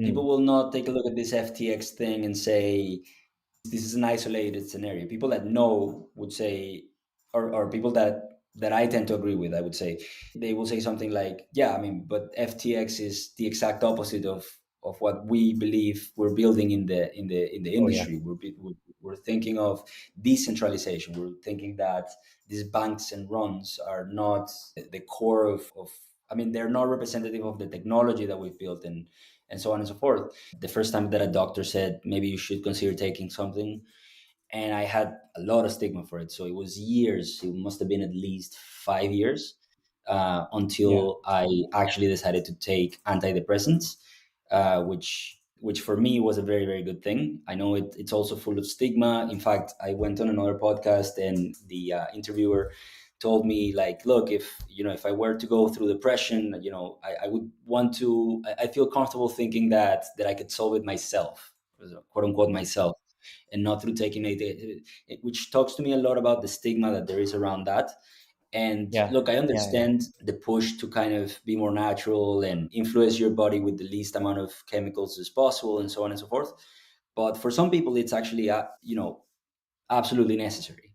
People Mm. will not take a look at this FTX thing and say this is an isolated scenario. People that know would say, or people that I tend to agree with, I would say, they will say something like, "Yeah, I mean, but FTX is the exact opposite of what we believe we're building in the Oh yeah. industry. We're thinking of decentralization. We're thinking that these banks and runs are not the core of. I mean, they're not representative of the technology that we've built and so on and so forth. The first time that a doctor said maybe you should consider taking something, and I had a lot of stigma for it. So it was years. It must have been at least 5 years Yeah. until I actually decided to take antidepressants, which for me was a very very good thing. I know it's also full of stigma. In fact, I went on another podcast, and the interviewer told me like, look, if I were to go through depression, I would want to. I feel comfortable thinking that I could solve it myself, quote unquote myself, and not through taking it, which talks to me a lot about the stigma that there is around that. And Yeah. look, I Yeah. Yeah. understand the push to kind of be more natural and influence your body with the least amount of chemicals as possible, and so on and so forth. But for some people, it's actually, absolutely necessary.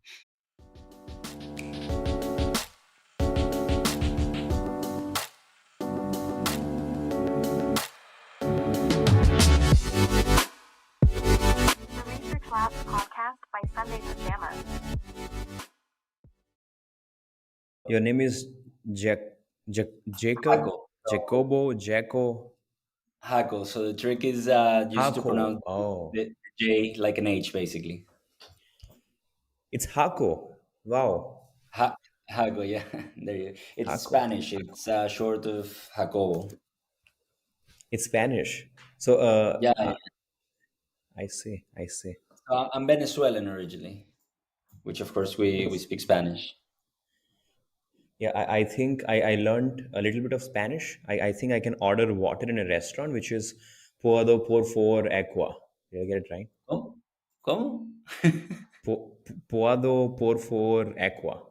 The Research Labs podcast by Sunday Pajamas. Your name is Jacob, Hako. So, Jacobo, Jaco, Hako. So the trick is just to Hako. pronounce Oh, the J like an H, basically. it's Hako. Wow, Ha- Hako, yeah. There you. It's Hako. Spanish. It's short of Jacobo. It's Spanish. So, Yeah, I see. I see. I'm Venezuelan originally, which of course we speak Spanish. Yeah, I think I learned a little bit of Spanish. I think I can order water in a restaurant, which is puedo por favor agua. Did I get it right? ¿Cómo? ¿Cómo? Puedo por favor agua.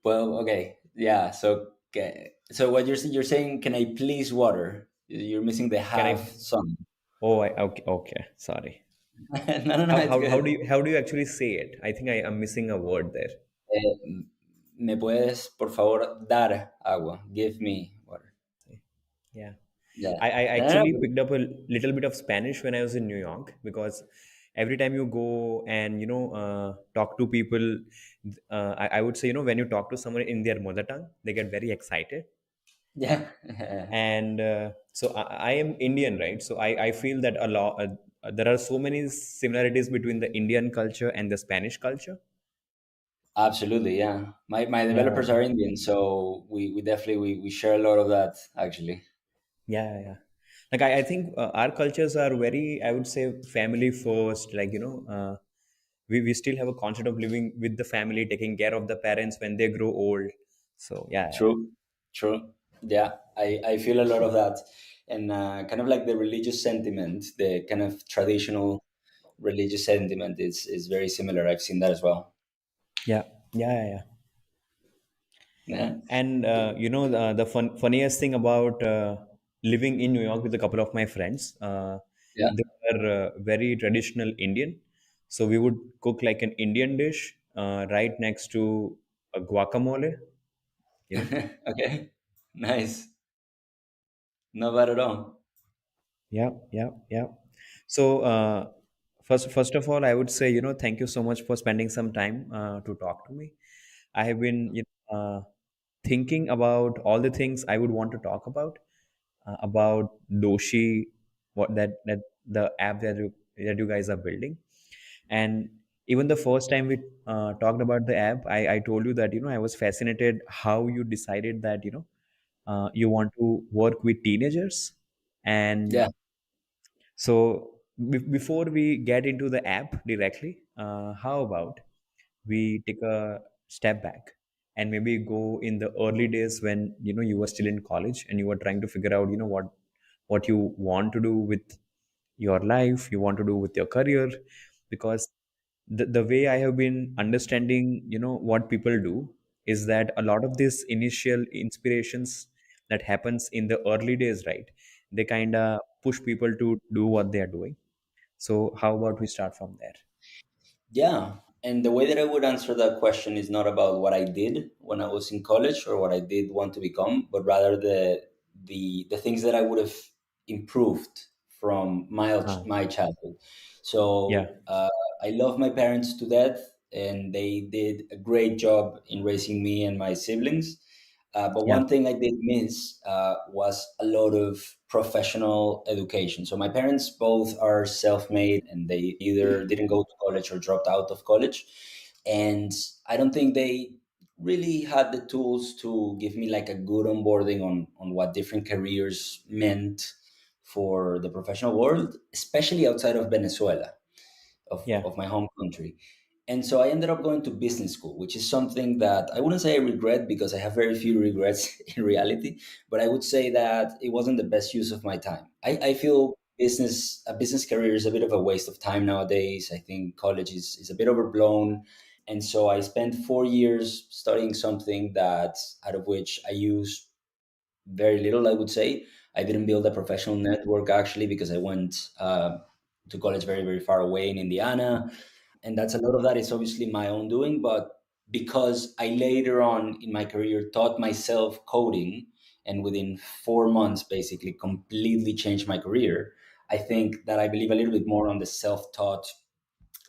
Well, okay, yeah. So, okay. So what you're saying? Can I please water? You're missing the Can half I? some. Oh, okay. Okay. Sorry. No, no, no. How, It's how, how do good. you how do you actually say it? I think I am missing a word there. ¿Me puedes, por favor, dar agua? Give me water. Yeah. Yeah. I No, no, actually no. picked up a little bit of Spanish when I was in New York because every time you go and talk to people, I would say when you talk to someone in their mother tongue, they get very excited. Yeah. And so I am Indian, right? So I feel that a lot there are so many similarities between the Indian culture and the Spanish culture. Absolutely. Yeah. My Yeah, developers are Indian, so we definitely we share a lot of that actually. yeah, yeah. Like I think our cultures are very, I would say, family first. Like we still have a concept of living with the family, taking care of the parents when they grow old. So yeah, yeah, True, true. Yeah, I feel a lot of that. And kind of like the religious sentiment, the kind of traditional religious sentiment is very similar. I've seen that as well. yeah, yeah, yeah, yeah. Yeah. And the funniest thing about living in New York with a couple of my friends, Yeah. they were very traditional Indian. So we would cook like an Indian dish right next to a guacamole. You know. Okay. Nice. Not bad at all. Yeah, yeah, yeah. So first of all, I would say thank you so much for spending some time to talk to me. I have been thinking about all the things I would want to talk about Doshi, what that the app that you guys are building, and even the first time we talked about the app, I told you that I was fascinated how you decided that you want to work with teenagers. And Yeah. so before we get into the app directly, how about we take a step back and maybe go in the early days when you were still in college and you were trying to figure out what you want to do with your life, you want to do with your career, because the way I have been understanding what people do is that a lot of these initial inspirations that happens in the early days, right? they kind of push people to do what they are doing. So how about we start from there? Yeah. And the way that I would answer that question is not about what I did when I was in college or what I did want to become, but rather the things that I would have improved from Ah, my childhood. yeah, So I love my parents to death, and they did a great job in raising me and my siblings. But yeah, one thing I did miss was a lot of professional education. So my parents both are self-made, and they either didn't go to college or dropped out of college. And I don't think they really had the tools to give me like a good onboarding on what different careers meant for the professional world, especially outside of Venezuela, yeah. of my home country. And so I ended up going to business school, which is something that I wouldn't say I regret because I have very few regrets in reality, but I would say that it wasn't the best use of my time. I feel a business career is a bit of a waste of time nowadays. I think college is a bit overblown. And so I spent 4 years studying something that out of which I use very little, I would say. I didn't build a professional network actually because I went to college very, very far away in Indiana. And that's a lot of that is obviously my own doing. But because I later on in my career taught myself coding and within 4 months basically completely changed my career, I think that I believe a little bit more on the self taught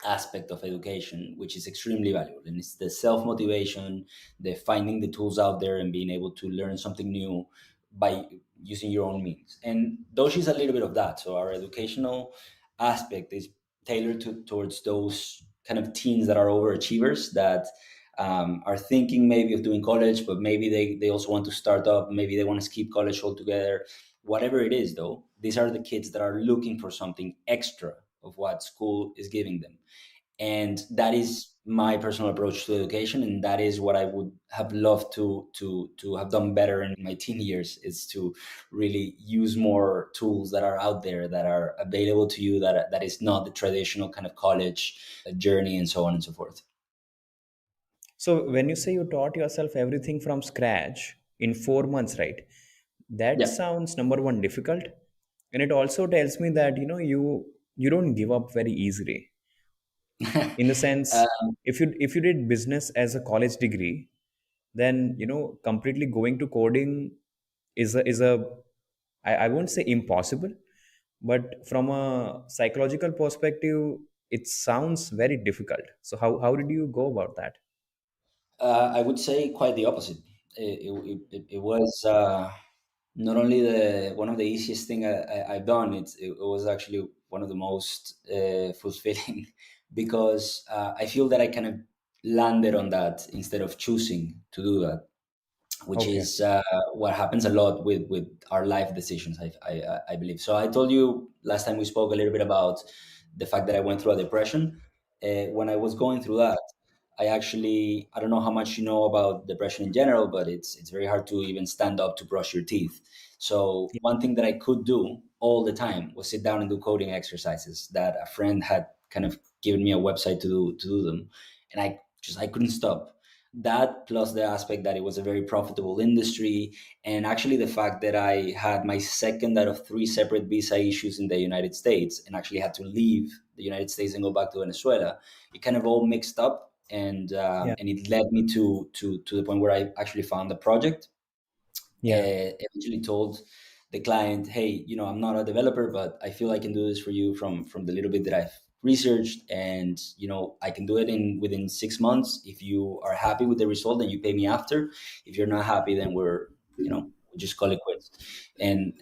aspect of education, which is extremely valuable. And it's the self motivation, the finding the tools out there and being able to learn something new by using your own means. And Doshi is a little bit of that. So our educational aspect is tailored towards those kind of teens that are overachievers that are thinking maybe of doing college, but maybe they also want to start up, maybe they want to skip college altogether. Whatever it is, though, these are the kids that are looking for something extra of what school is giving them. And that is my personal approach to education, and that is what I would have loved to have done better in my teen years, is to really use more tools that are out there that are available to you, that is not the traditional kind of college journey and so on and so forth. So when you say you taught yourself everything from scratch in 4 months, right? That Yeah. sounds number one difficult, and it also tells me that you don't give up very easily. In the uh, sense, if you did business as a college degree, then completely going to coding is a I won't say impossible, but from a psychological perspective, it sounds very difficult. So how did you go about that? I would say quite the opposite. It was not only the one of the easiest thing I've done. It was actually one of the most fulfilling because I feel that I kind of landed on that instead of choosing to do that, which Okay. is what happens a lot with our life decisions. I believe. So I told you last time we spoke a little bit about the fact that I went through a depression. When I was going through that, I don't know how much you know about depression in general, but it's very hard to even stand up to brush your teeth. So one thing that I could do all the time was sit down and do coding exercises that a friend had kind of given me a website to do them, and I couldn't stop. That plus the aspect that it was a very profitable industry, and actually the fact that I had my second out of three separate visa issues in the United States and actually had to leave the United States and go back to Venezuela, it kind of all mixed up, Yeah. and it led me to the point where I actually found a project. Yeah. Eventually told the client, hey, I'm not a developer, but I feel I can do this for you from the little bit that I've researched, and I can do it in within 6 months. If you are happy with the result, then you pay me after. If you're not happy, then we just call it quits. And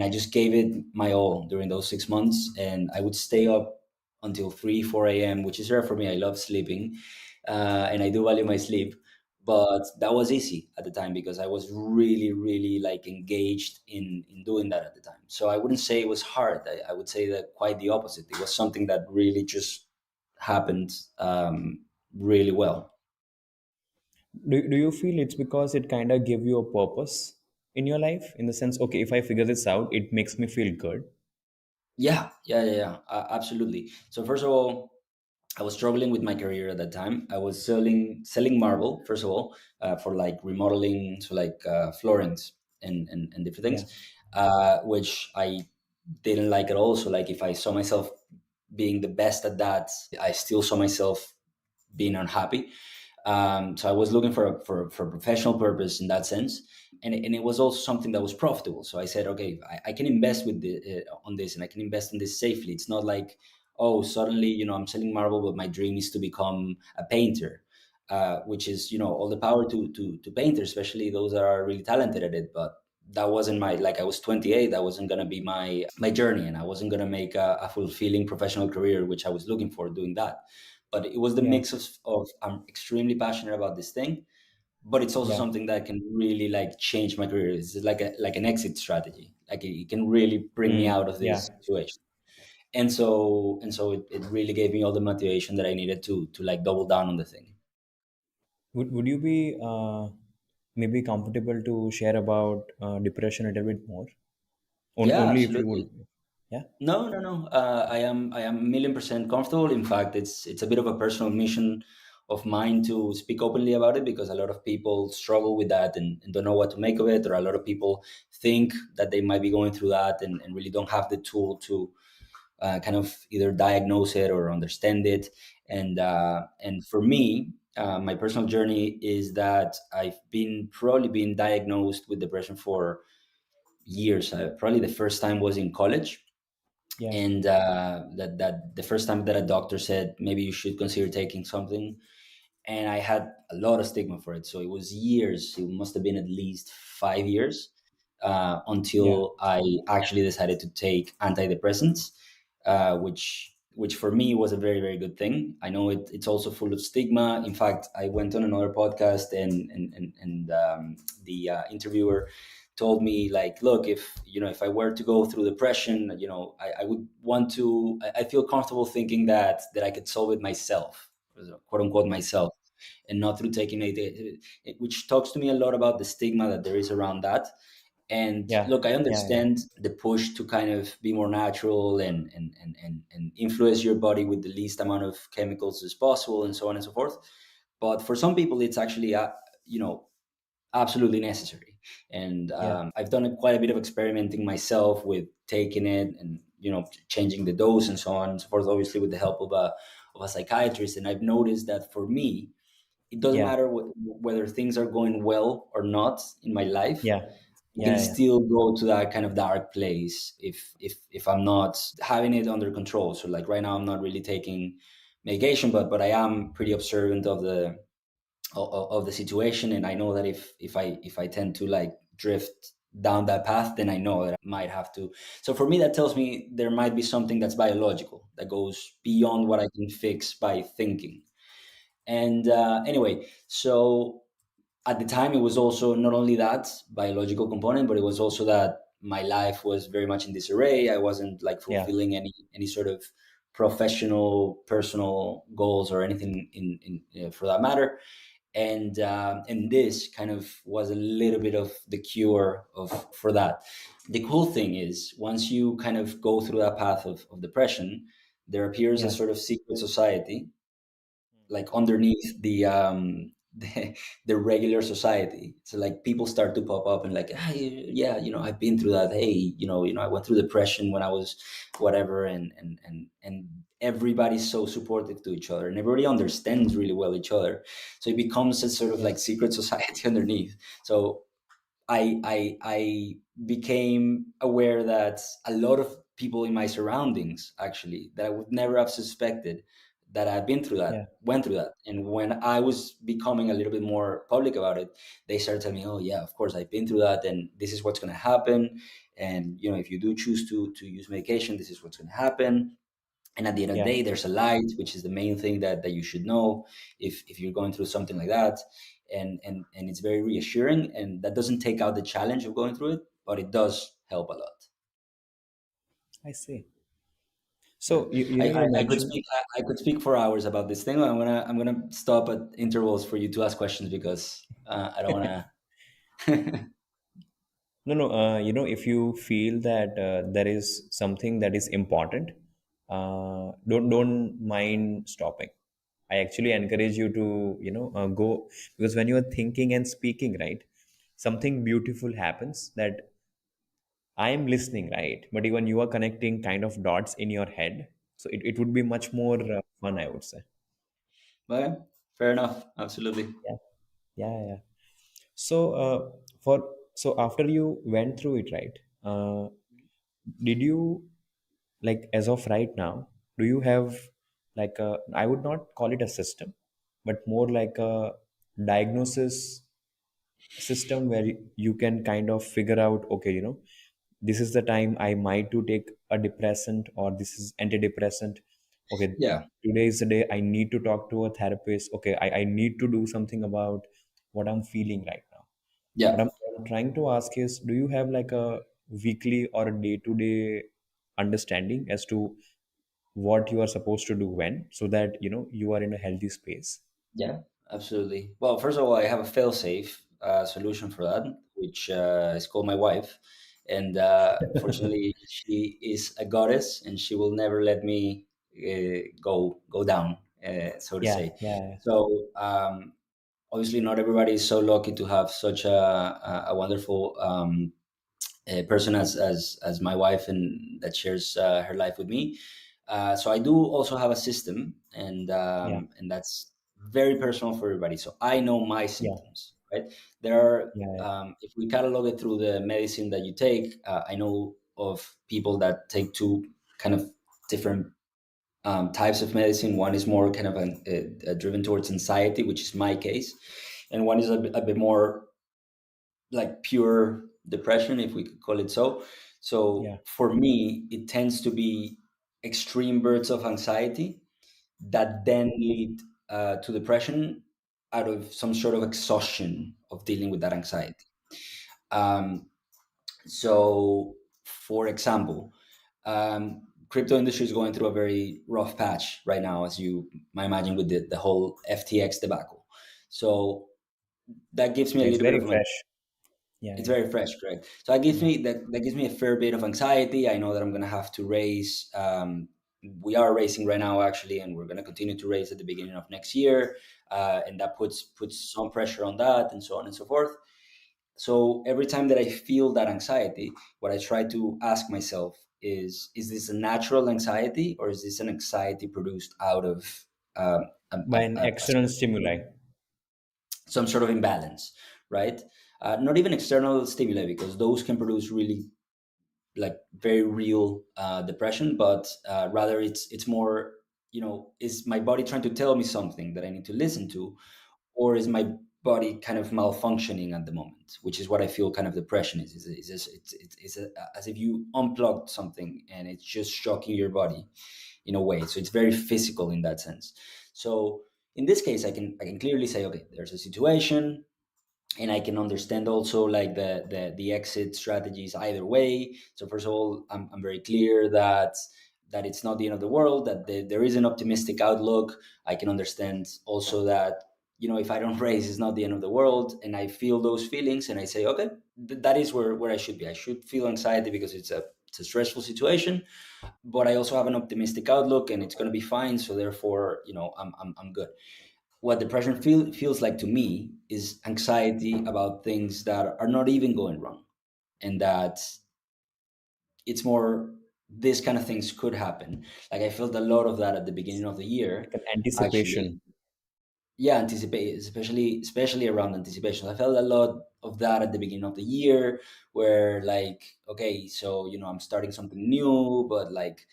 I just gave it my all during those 6 months, and I would stay up until 3 4 a.m., which is rare for me. I love sleeping, and I do value my sleep, but that was easy at the time because I was really, really like engaged in doing that at the time. So I wouldn't say it was hard. I would say that quite the opposite. It was something that really just happened really well. Do you feel it's because it kind of gave you a purpose in your life, in the sense, okay, if I figure this out, it makes me feel good? Yeah. Absolutely. So first of all, I was struggling with my career at that time. I was selling marble first of all, for like remodeling, so like floorings and different Yeah. things. which I didn't like at all. So like if I saw myself being the best at that, I still saw myself being unhappy. So I was looking for a professional purpose in that sense, and it was also something that was profitable. So I said, okay, I can invest with on this, and I can invest in this safely. It's not like, oh, suddenly I'm selling marble, but my dream is to become a painter, which is all the power to painters, especially those that are really talented at it. But that wasn't my, like, I was 28. That wasn't gonna be my journey, and I wasn't gonna make a fulfilling professional career, which I was looking for doing that. But it was the Yeah. mix of I'm extremely passionate about this thing, but it's also Yeah. something that can really like change my career. It's like an exit strategy. Like it can really bring me out of Yeah. this situation. And so it really gave me all the motivation that I needed to like double down on the thing. Would you be maybe comfortable to share about depression a little bit more? Yeah, Only if you would. absolutely. Yeah. No, no, no. I am 1,000,000% comfortable. In fact, it's a bit of a personal mission of mine to speak openly about it, because a lot of people struggle with that and don't know what to make of it, or a lot of people think that they might be going through that and really don't have the tool to kind of either diagnose it or understand it. And for me, my personal journey is that I've probably been diagnosed with depression for years. Probably the first time was in college, Yeah. and that the first time that a doctor said maybe you should consider taking something, and I had a lot of stigma for it. So it was years. It must have been at least 5 years Yeah. until I actually decided to take antidepressants, which for me was a very very good thing. I know it's also full of stigma. In fact, I went on another podcast, and the interviewer told me, like, look, if I were to go through depression, I would want to. I feel comfortable thinking that I could solve it myself, quote unquote myself, and not through taking it, which talks to me a lot about the stigma that there is around that. And Yeah. look, I Yeah. Yeah. understand the push to kind of be more natural and influence your body with the least amount of chemicals as possible, and so on and so forth. But for some people, it's actually you know absolutely necessary. And Yeah. I've done quite a bit of experimenting myself with taking it, and changing the dose and so on and so forth, obviously with the help of a psychiatrist. And I've noticed that for me, it doesn't Yeah. matter whether things are going well or not in my life. Yeah. I can Yeah. Yeah. still go to that kind of dark place if I'm not having it under control. So like right now, I'm not really taking medication, but I am pretty observant of the situation, and I know that if I tend to like drift down that path, then I know that I might have to. So for me, that tells me there might be something that's biological, that goes beyond what I can fix by thinking. And anyway, so at the time, it was also not only that biological component, but it was also that my life was very much in disarray. I wasn't like Yeah. fulfilling any sort of professional personal goals or anything in for that matter. And this kind of was a little bit of the cure of for that. The cool thing is, once you kind of go through that path of depression, there appears a Yeah. sort of secret society, like underneath the regular society. So like people start to pop up and like, hey, yeah, I've been through that. Hey, I went through depression when I was whatever. And everybody's so supportive to each other, and everybody understands really well each other. So it becomes a sort of Yeah. like secret society underneath. So I became aware that a lot of people in my surroundings, actually, that I would never have suspected, that I'd been through that, Yeah. went through that. And when I was becoming a little bit more public about it, they started telling me, "Oh yeah, of course I've been through that, and this is what's going to happen. And if you do choose to use medication, this is what's going to happen. And at the end of the Yeah. day, there's a light, which is the main thing that you should know if you're going through something like that." And it's very reassuring, and that doesn't take out the challenge of going through it, but it does help a lot. I see. Yeah. So you I could mentioned. speak I could speak for hours about this thing. I'm gonna stop at intervals for you to ask questions, because I don't wanna. No, no. If you feel that there is something that is important, don't mind stopping. I actually encourage you to go, because when you are thinking and speaking, right, something beautiful happens that I am listening, right? But even you are connecting kind of dots in your head. So it would be much more fun, I would say. Okay, fair enough. Absolutely. Yeah. Yeah, yeah. So so after you went through it, right? Did you, like, as of right now, do you have like a, I would not call it a system, but more like a diagnosis system where you can kind of figure out, okay, this is the time I might to take a depressant, or this is antidepressant. Okay, Yeah, today is the day I need to talk to a therapist. Okay, I need to do something about what I'm feeling right now. What yeah, I'm trying to ask is, do you have like a weekly or a day-to-day understanding as to what you are supposed to do when, so that you are in a healthy space? yeah, absolutely. Well, first of all, I have a fail-safe solution for that, which is called my wife, and fortunately, she is a goddess, and she will never let me go down, so to Yeah, say. yeah, So obviously, not everybody is so lucky to have such a wonderful person as my wife, and that shares her life with me. So I do also have a system, yeah, and that's very personal for everybody. So I know my yeah, symptoms, right? There are, yeah, yeah, if we catalog it through the medicine that you take, I know of people that take two kind of different types of medicine. One is more kind of driven towards anxiety, which is my case, and one is a bit more like pure depression, if we could call it so. So yeah. for me, it tends to be extreme bursts of anxiety that then lead to depression out of some sort of exhaustion of dealing with that anxiety. Um, so, for example, crypto industry is going through a very rough patch right now, as you might imagine, with the whole FTX debacle. So that gives me a Yeah, it's little bit very of an fresh. Yeah, it's yeah, very fresh, correct? So that gives yeah, me that gives me a fair bit of anxiety. I know that I'm going to have to raise. We are racing right now, actually, and we're going to continue to race at the beginning of next year, and that puts some pressure on that, and so on and so forth. So every time that I feel that anxiety, what I try to ask myself is this a natural anxiety, or is this an anxiety produced out of by an external stimuli. some sort of imbalance, right? Not even external stimuli, because those can produce really like very real depression, but rather it's more, is my body trying to tell me something that I need to listen to, or is my body kind of malfunctioning at the moment, which is what I feel kind of depression is. As if you unplugged something and it's just shocking your body in a way. So it's very physical in that sense. So in this case, I can clearly say, okay, there's a situation, and I can understand also like the exit strategies either way. So first of all, I'm very clear that it's not the end of the world, that there is an optimistic outlook. I can understand also that, if I don't raise, it's not the end of the world, and I feel those feelings, and I say, okay, that is where I should be. I should feel anxiety because it's a stressful situation, but I also have an optimistic outlook, and it's going to be fine. So therefore, I'm good. What depression feels like to me is anxiety about things that are not even going wrong, and that it's more, this kind of things could happen. Like I felt a lot of that at the beginning of the year, Like an actually. anticipation. Yeah, anticipate, especially around anticipation. I felt a lot of that at the beginning of the year, where like, okay, so I'm starting something new, but like,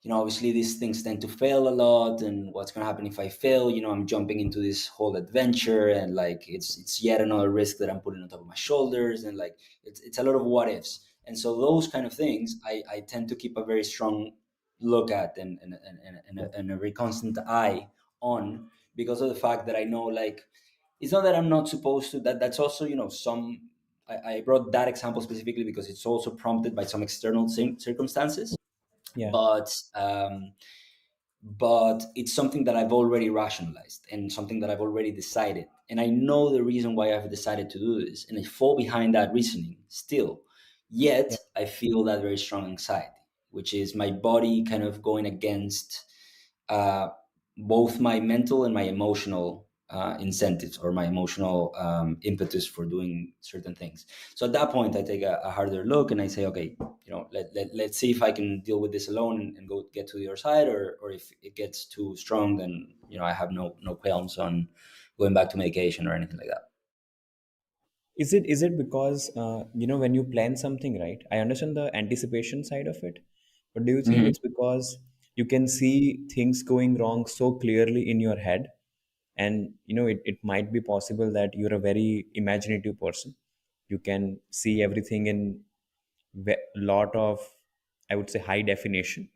obviously these things tend to fail a lot, and what's going to happen if I fail? I'm jumping into this whole adventure, and like it's yet another risk that I'm putting on top of my shoulders, and like it's a lot of what ifs. And so those kind of things, I tend to keep a very strong look at, and a very constant eye on, because of the fact that I know, like, it's not that I'm not supposed to. That's also, some. I brought that example specifically because it's also prompted by some external circumstances, Yeah, but it's something that I've already rationalized, and something that I've already decided. And I know the reason why I've decided to do this, and I fall behind that reasoning still. Yet yeah, I feel that very strong anxiety, which is my body kind of going against uh, both my mental and my emotional incentives or my emotional impetus for doing certain things. So at that point, I take a harder look and I say, okay, let's see if I can deal with this alone and go get to the other side, or if it gets too strong, then I have no qualms on going back to medication or anything like that. Is it because when you plan something, right? I understand the anticipation side of it, but do you think Hmm. it's because you can see things going wrong so clearly in your head, and it might be possible that you're a very imaginative person. You can see everything in lot of, I would say, high definition,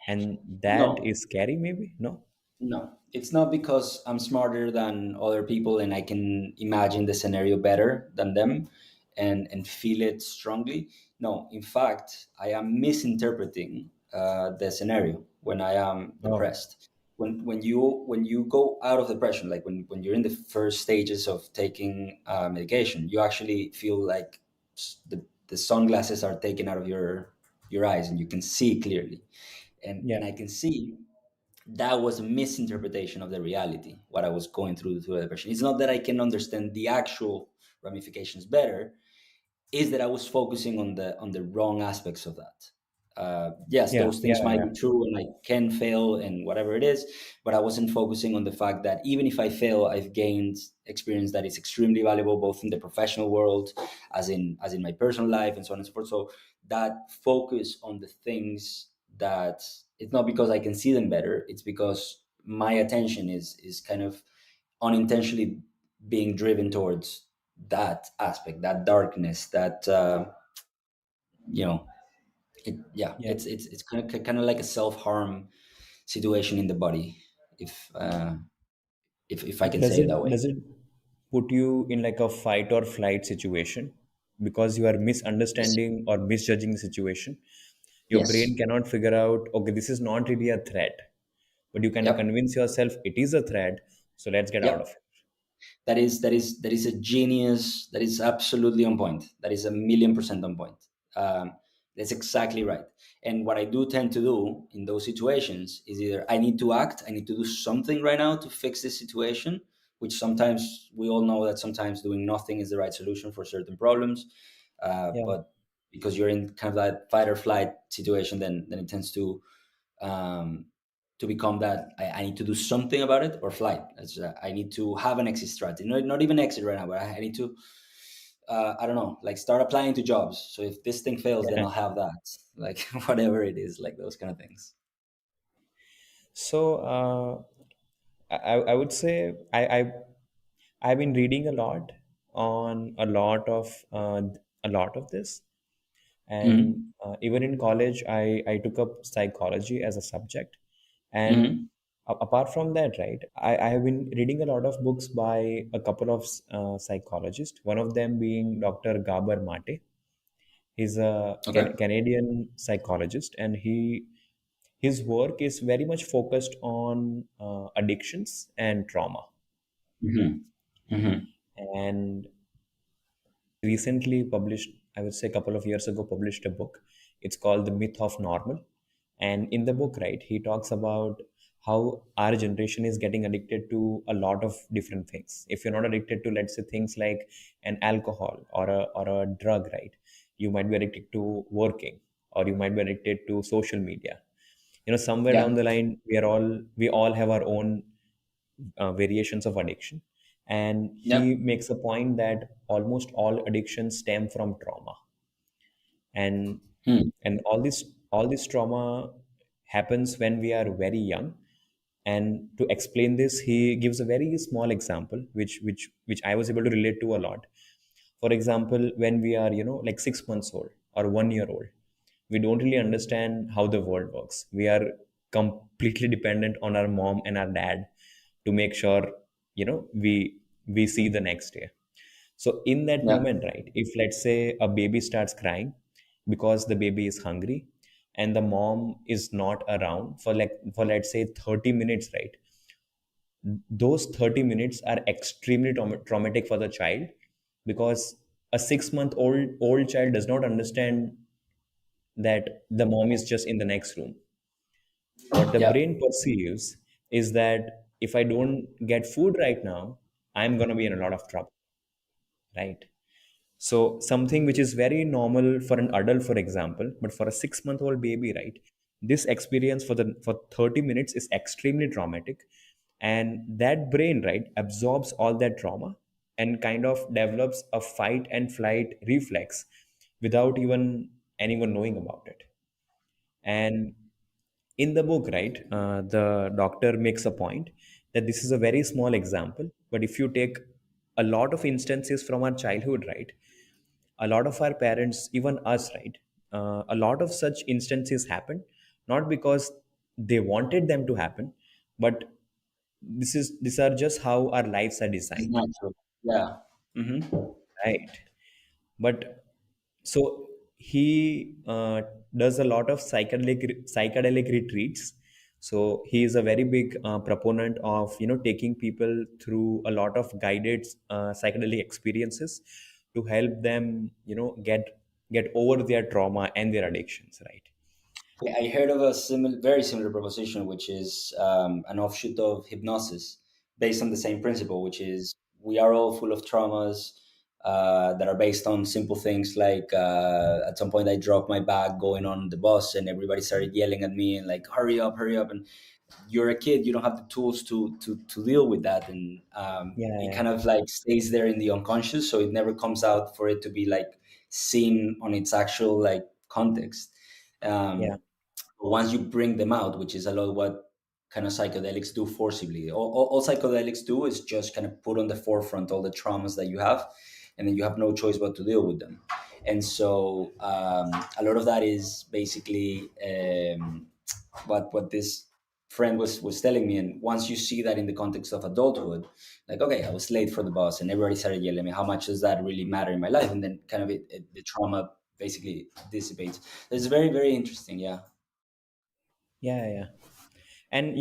and that No, is scary. Maybe no. no, it's not because I'm smarter than other people and I can imagine the scenario better than them and feel it strongly. No, in fact, I am misinterpreting the scenario when I am Oh, depressed. When you go out of depression, like when you're in the first stages of taking medication, you actually feel like the sunglasses are taken out of your eyes and you can see clearly. And yeah, I can see that was a misinterpretation of the reality, what I was going through the depression. It's not that I can understand the actual ramifications better, is that I was focusing on the wrong aspects of that. Yes, yeah, those things yeah, might yeah, be true, and I can fail, and whatever it is, but I wasn't focusing on the fact that even if I fail, I've gained experience that is extremely valuable, both in the professional world, as in my personal life, and so on and so forth. So that focus on the things that, it's not because I can see them better; it's because my attention is kind of unintentionally being driven towards that aspect, that darkness, that you know, yeah, yeah. it's kind of like a self harm situation in the body, if if I can Does say it it that way. does it put you in like a fight or flight situation because you are Yes. misunderstanding or misjudging the situation? Your Yes. brain cannot figure out, okay, this is not really a threat, but you kind of Yep. convince yourself it is a threat, so let's get out of Yep. it. That is a genius. That is absolutely on point. That is a million percent on point. um, that's exactly right. And what I do tend to do in those situations is either I need to act, I need to do something right now to fix this situation, which sometimes we all know that sometimes doing nothing is the right solution for certain problems. Yeah, But because you're in kind of that fight or flight situation, then it tends um, to become that I need to do something about it, or flight. I need to have an exit strategy. Not even exit right now, but I need to, I don't know, like start applying to jobs. So if this thing fails, then yeah. I'll have that, like whatever it is, like those kind of things. So I would say I've been reading a lot on a lot of this, and Hmm. even in college I took up psychology as a subject, and Hmm. apart from that, right, I have been reading a lot of books by a couple of psychologists, one of them being Dr. Gabor Mate. He's a Okay. Canadian psychologist, and his work is very much focused on addictions and trauma. Hmm. Hmm. And recently published, I would say a couple of years ago, published a book. It's called The Myth of Normal. And in the book, right, he talks about how our generation is getting addicted to a lot of different things. If you're not addicted to, let's say, things like an alcohol or a drug, right, you might be addicted to working, or you might be addicted to social media. Somewhere Yeah. down the line, we all have our own variations of addiction. And Yeah. he makes a point that almost all addictions stem from trauma, and Hmm. all this trauma happens when we are very young. And to explain this, he gives a very small example, which I was able to relate to a lot. For example, when we are, like 6 months old or 1 year old, we don't really understand how the world works. We are completely dependent on our mom and our dad to make sure, we see the next day. So in that Yeah. moment, right, if let's say a baby starts crying because the baby is hungry, and the mom is not around for let's say 30 minutes, right, those 30 minutes are extremely traumatic for the child, because a 6 month old child does not understand that the mom is just in the next room. What the Yeah. brain perceives is that if I don't get food right now, I'm going to be in a lot of trouble, right? So something which is very normal for an adult, for example, but for a 6 month old baby, right? This experience for 30 minutes is extremely traumatic. And that brain, right, absorbs all that trauma and kind of develops a fight and flight reflex without even anyone knowing about it. And in the book, right, the doctor makes a point that this is a very small example, but if you take a lot of instances from our childhood, right, a lot of our parents, even us, right, a lot of such instances happen not because they wanted them to happen, but these are just how our lives are It's designed, natural. Yeah. Hmm. right? But so he does a lot of psychedelic retreats. So he is a very big proponent of taking people through a lot of guided psychedelic experiences to help them get over their trauma and their addictions, right? I heard of a very similar proposition, which is an offshoot of hypnosis, based on the same principle, which is we are all full of traumas that are based on simple things like at some point I dropped my bag going on the bus and everybody started yelling at me and like hurry up, and you're a kid, you don't have the tools to deal with that, and it Yeah, kind of like stays there in the unconscious, so it never comes out for it to be like seen on its actual like context. yeah, um, Once you bring them out, which is a lot what kind of psychedelics do forcibly. All psychedelics do is just kind of put on the forefront all the traumas that you have, and then you have no choice but to deal with them. And so a lot of that is basically what this friend was telling me. And once you see that in the context of adulthood, like, okay, I was late for the bus and everybody started yelling at me, how much does that really matter in my life? And then kind of the trauma basically dissipates. It's very, very interesting. Yeah. yeah. And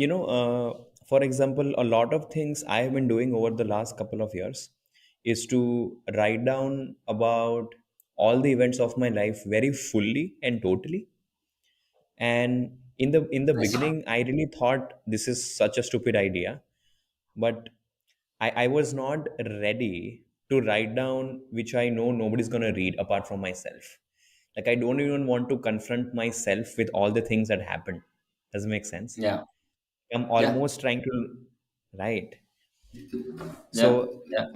for example, a lot of things I have been doing over the last couple of years is to write down about all the events of my life very fully and totally. And in the beginning, I really thought this is such a stupid idea, but I was not ready to write down which I know nobody's gonna read apart from myself. Like I don't even want to confront myself with all the things that happened. Does it make sense? Yeah. I'm Yeah. almost trying to, right. Yeah. So Yeah.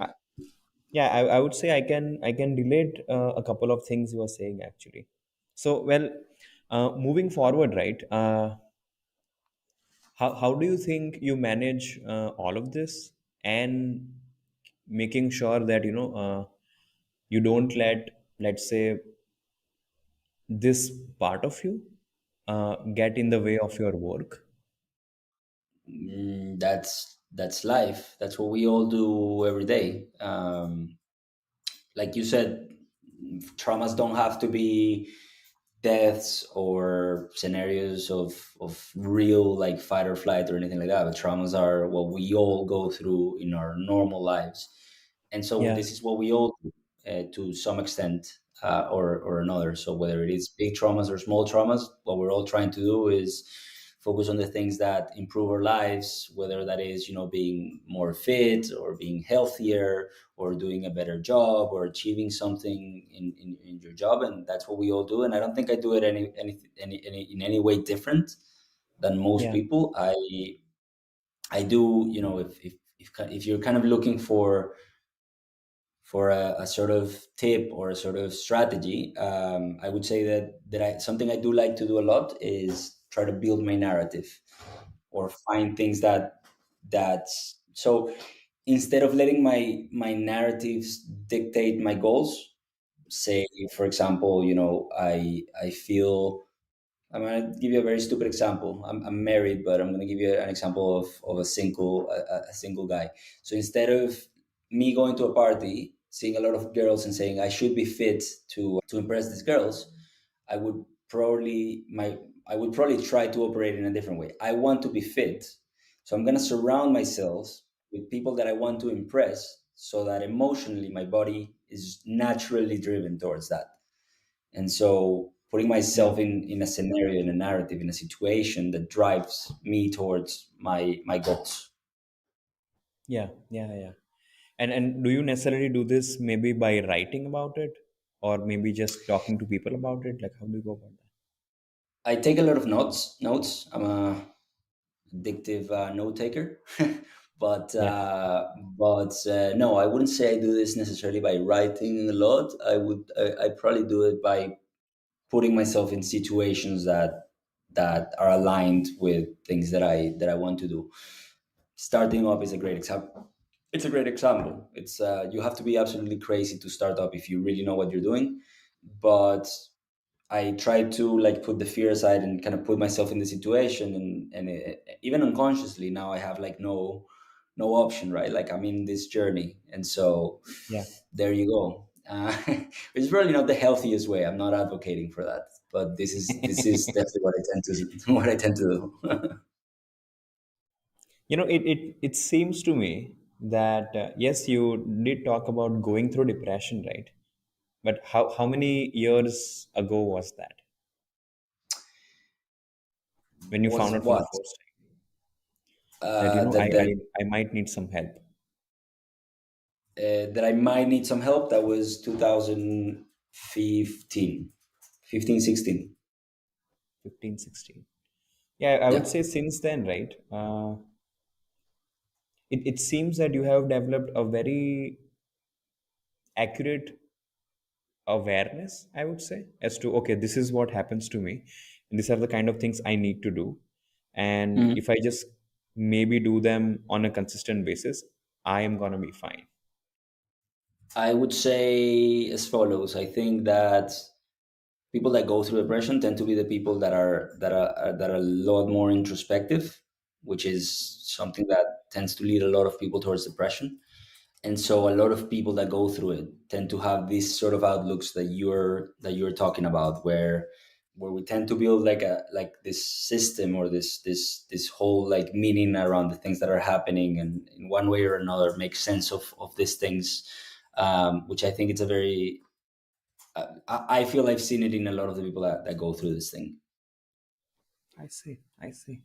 yeah, I would say I can relate a couple of things you were saying actually. So well, moving forward, right? How do you think you manage all of this and making sure that you don't let, let's say, this part of you get in the way of your work? That's life. That's what we all do every day. Like you said, traumas don't have to be deaths or scenarios of real like fight or flight or anything like that. But traumas are what we all go through in our normal lives, and so Yeah, this is what we all do to some extent or another. So whether it is big traumas or small traumas, what we're all trying to do is focus on the things that improve our lives, whether that is being more fit or being healthier or doing a better job or achieving something in your job. And that's what we all do, and I don't think I do it in any way different than most yeah, people. I do, if you're kind of looking for a sort of tip or a sort of strategy, I would say that something I do like to do a lot is try to build my narrative or find things that's so instead of letting my narratives dictate my goals. Say, for example, I feel, I'm going to give you a very stupid example. I'm married, but I'm going to give you an example of a single guy. So instead of me going to a party, seeing a lot of girls and saying I should be fit to impress these girls, I would I would probably try to operate in a different way. I want to be fit, so I'm going to surround myself with people that I want to impress, so that emotionally my body is naturally driven towards that. And so putting yeah. myself in a scenario, in a narrative, in a situation that drives me towards my goals. Yeah, yeah, yeah. And do you necessarily do this maybe by writing about it, or maybe just talking to people about it? Like, how do you go about that? I take a lot of notes. I'm a addictive note taker. but Yeah, no, I wouldn't say I do this necessarily by writing a lot. I probably do it by putting myself in situations that are aligned with things that I want to do. Starting up is a great example. It's a great example. It's you have to be absolutely crazy to start up if you really know what you're doing. But I try to like put the fear aside and kind of put myself in the situation, and even unconsciously now I have like no option, right? Like I'm in this journey, and so yeah. there you go. It's probably not the healthiest way. I'm not advocating for that, but this is definitely what I tend to what I tend to do. It seems to me that yes, you did talk about going through depression, right? But how many years ago was that when you Was found out for the what first time that that I might need some help? that I might need some help. That was 2015, 15, 16. 15, 16. Yeah, I would Yeah. say since then, right? It seems that you have developed a very accurate awareness, I would say, as to okay, this is what happens to me, and these are the kind of things I need to do, and Mhm. if I just maybe do them on a consistent basis, I am gonna be fine. I would say as follows. I think that people that go through depression tend to be the people that are a lot more introspective, which is something that tends to lead a lot of people towards depression. And so a lot of people that go through it tend to have these sort of outlooks that you're talking about, where we tend to build like this system or this whole like meaning around the things that are happening, and in one way or another make sense of these things, which I think it's a very I feel I've seen it in a lot of the people that go through this thing. I see, I see.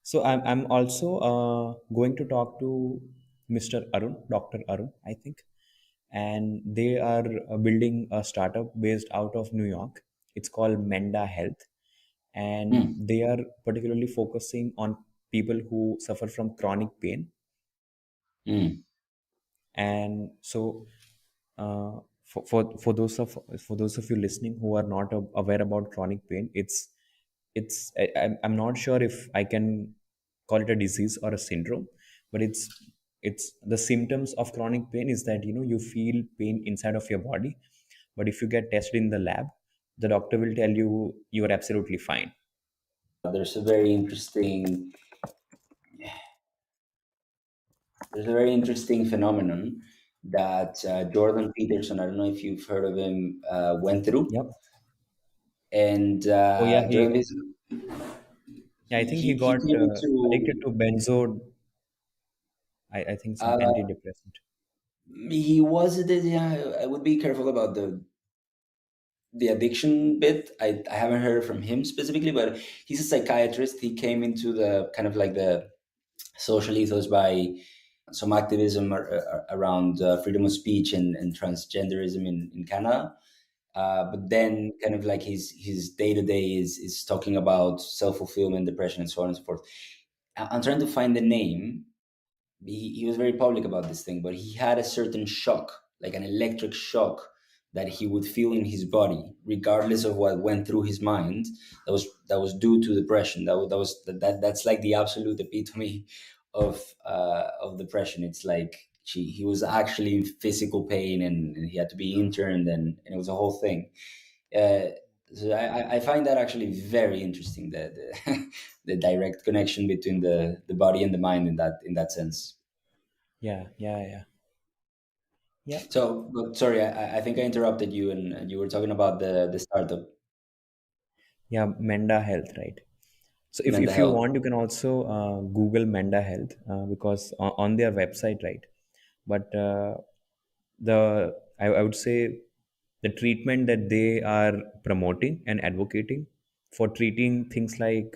So I'm also going to talk to Mr. Arun, Dr. Arun, I think, and they are building a startup based out of New York. It's called Menda Health, and Mm, they are particularly focusing on people who suffer from chronic pain. mm. And so for those of you listening who are not aware about chronic pain, I'm not sure if I can call it a disease or a syndrome, but it's the symptoms of chronic pain is that you feel pain inside of your body, but if you get tested in the lab, the doctor will tell you you are absolutely fine. There's a very interesting there's a very interesting phenomenon that Jordan Peterson, I don't know if you've heard of him, went through. Yep. And Oh yeah, Jordan Peterson, I think he he got came addicted into to benzo. I think some uh, antidepressant. he was yeah, I would be careful about the addiction bit. I haven't heard from him specifically, but he's a psychiatrist. He came into the kind of like the social ethos by some activism around freedom of speech and transgenderism in Canada. But then, kind of like his day to day is talking about self fulfillment, depression, and so on and so forth. I'm trying to find the name. He was very public about this thing, but he had a certain shock, like an electric shock, that he would feel in his body, regardless of what went through his mind. That was due to depression. That's like the absolute epitome of depression. It's like he was actually in physical pain, and he had to be interned, and it was a whole thing. Uh, so I find that actually very interesting, the the direct connection between the body and the mind in that sense. Yeah, yeah, yeah, yeah, So, but sorry, I think I interrupted you, and you were talking about the startup, yeah. Menda Health, right? So mental if you health. want, you can also Google Menda Health because on their website, right? But I would say the treatment that they are promoting and advocating for treating things like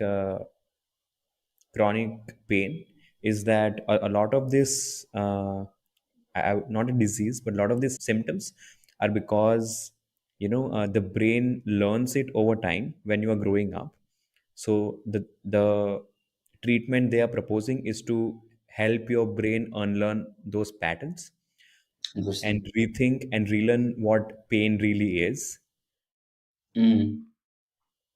chronic pain is that a lot of this, not a disease, but a lot of these symptoms are because the brain learns it over time when you are growing up. So the treatment they are proposing is to help your brain unlearn those patterns and Interesting. rethink and relearn what pain really is. Mm.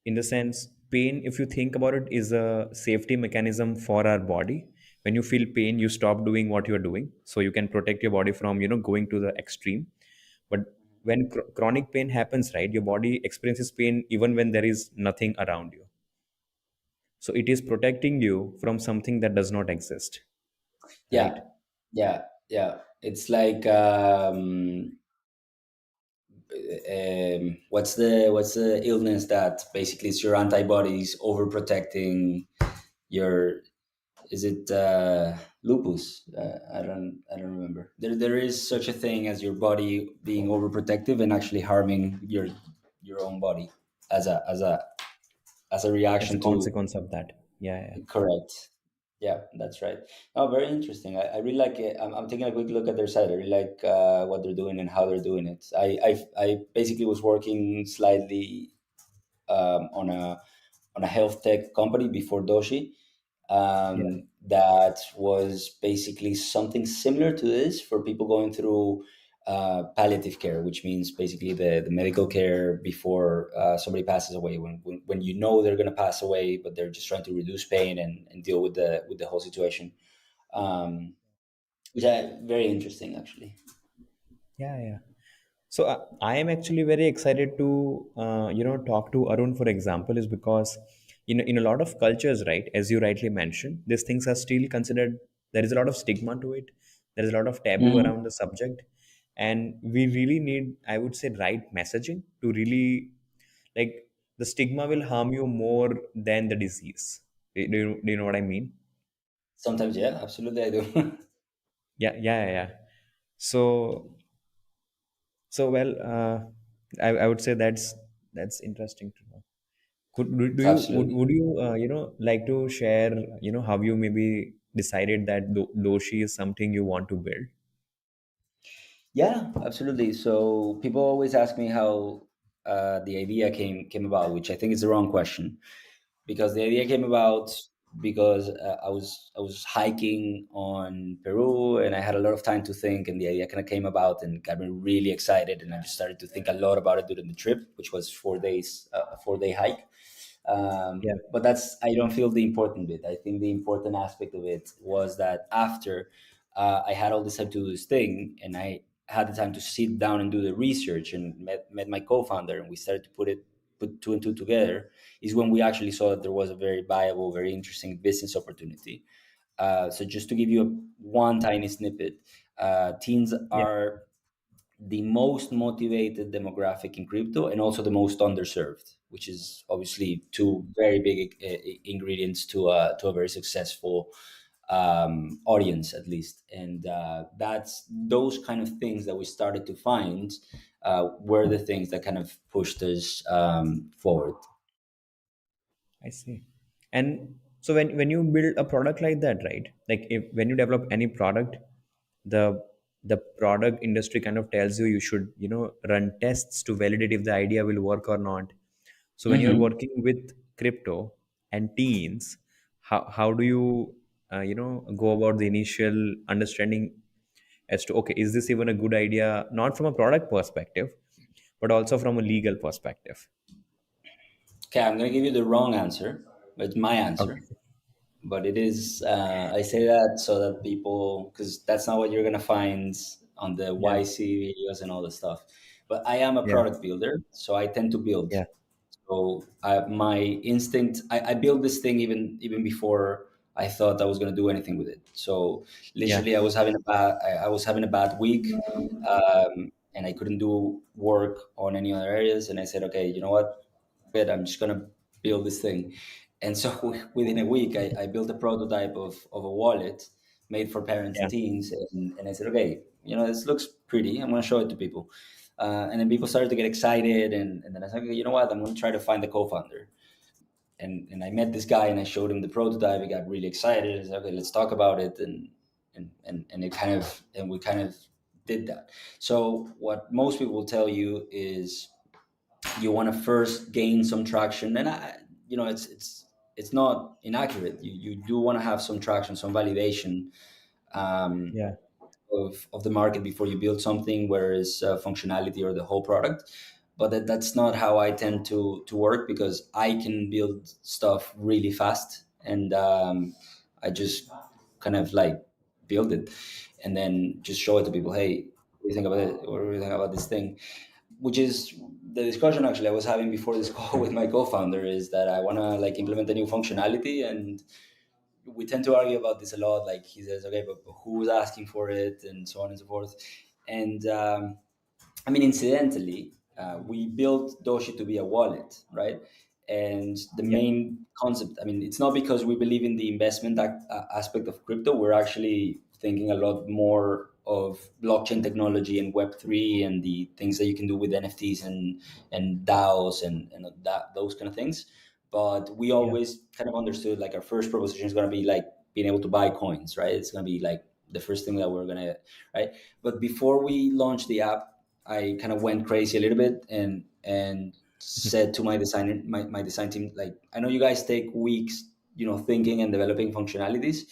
In the sense, pain, if you think about it, is a safety mechanism for our body. When you feel pain, you stop doing what you're doing, so you can protect your body from going to the extreme. But when chronic pain happens, right, your body experiences pain even when there is nothing around you. So it is protecting you from something that does not exist, right? Yeah, yeah. It's like what's the illness that basically it's your antibodies overprotecting your, is it lupus? I don't remember. There is such a thing as your body being overprotective and actually harming your own body as a As a reaction to. consequence of that. Yeah, yeah. Correct. Yeah, that's right. Oh, very interesting. I really like it. I'm taking a quick look at their site. I really like what they're doing and how they're doing it. I basically was working slightly on a health tech company before Doshi, Yeah. that was basically something similar to this for people going through palliative care, which means basically the medical care before somebody passes away, when you know they're going to pass away, but they're just trying to reduce pain and deal with the whole situation, um, which is very interesting actually. Yeah, yeah. So I am actually very excited to talk to Arun, for example, is because in a lot of cultures, right, as you rightly mentioned, these things are still considered. There is a lot of stigma to it. There is a lot of taboo Mhm. around the subject, and we really need, I would say, right messaging to really, like, the stigma will harm you more than the disease. Do you know what I mean? Sometimes, yeah, absolutely, I do. Yeah, yeah, yeah, yeah. So well, I would say that's interesting to know. Do you Absolutely. would you like to share how you maybe decided that Doshi is something you want to build? Yeah, absolutely. So people always ask me how the idea came about, which I think is the wrong question, because the idea came about because I was hiking on Peru and I had a lot of time to think, and the idea kind of came about and got me really excited, and I just started to think a lot about it during the trip, which was 4 days, a 4 day hike. Yeah, But that's, I don't feel the important bit. I think the important aspect of it was that after I had all this time to do this thing, and I had the time to sit down and do the research, and met my co-founder, and we started to put two and two together, is when we actually saw that there was a very viable, very interesting business opportunity. So just to give you one tiny snippet, teens yeah, are the most motivated demographic in crypto and also the most underserved, which is obviously two very big ingredients to a very successful audience, at least. And that's those kind of things that we started to find were the things that kind of pushed us forward. I see. And so when you build a product like that, right? Like, if when you develop any product, the the product industry kind of tells you should run tests to validate if the idea will work or not. So when you're Hmm. working with crypto and teens, how do you go about the initial understanding as to, okay, is this even a good idea, not from a product perspective, but also from a legal perspective? Okay, I'm going to give you the wrong answer, but it's my answer. Okay. But it is, I say that so that people, because that's not what you're going to find on the Yeah. YC videos and all the stuff. But I am a Yeah. product builder, so I tend to build. Yeah. So my instinct, I built this thing even before I thought I was going to do anything with it. So Yeah. literally, I was having a bad week, and I couldn't do work on any other areas. And I said, okay, you know what? It. I'm just gonna build this thing. And so within a week, I built a prototype of a wallet made for parents and Yeah. teens. And I said, okay, this looks pretty. I'm gonna show it to people. And then people started to get excited. And then I said, okay, you know what? I'm gonna try to find the co-founder. and I met this guy and I showed him the prototype. He got really excited. He said, okay, let's talk about it. And it kind of, and we kind of did that. So what most people will tell you is you want to first gain some traction. And it's not inaccurate. You do want to have some traction, some validation, um, Yeah. of the market before you build something, whether it's functionality or the whole product. But that's not how I tend to work, because I can build stuff really fast, and I just kind of like build it and then just show it to people. Hey, what do you think about it? What do you think about this thing? Which is the discussion actually I was having before this call with my co-founder, is that I want to like implement a new functionality, and we tend to argue about this a lot. Like he says, okay, but who's asking for it, and so on and so forth. And I mean, incidentally, we built Doshi to be a wallet, right? And the Yeah. main concept, I mean, it's not because we believe in the investment aspect of crypto. We're actually thinking a lot more of blockchain technology and Web3 and the things that you can do with NFTs and DAOs and those kind of things. But we Yeah. always kind of understood like our first proposition is going to be like being able to buy coins, right? It's going to be like the first thing that we're going to, right? But before we launched the app, I kind of went crazy a little bit and said to my design team, like, I know you guys take weeks, thinking and developing functionalities.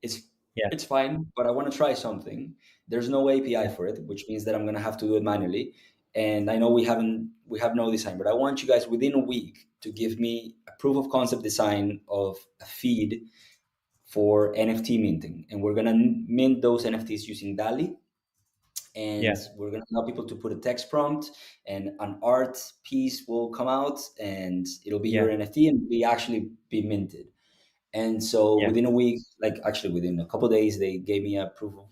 It's Yeah. it's fine, but I want to try something. There's no API Yeah. for it, which means that I'm gonna have to do it manually. And I know we have no design, but I want you guys within a week to give me a proof of concept design of a feed for NFT minting. And we're gonna mint those NFTs using DALI, and Yeah. we're going to allow people to put a text prompt, and an art piece will come out, and it'll be your Yeah. NFT and be actually be minted. And so Yeah. within a week, like actually within a couple of days, they gave me a proof of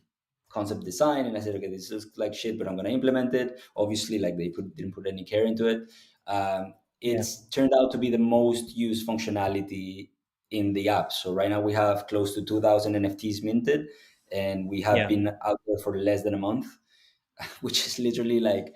concept design, and I said, okay, this looks like shit, but I'm going to implement it. Obviously, like didn't put any care into it. Yeah. It's turned out to be the most used functionality in the app. So right now we have close to 2,000 NFTs minted, and we have Yeah. been out there for less than a month, which is literally like,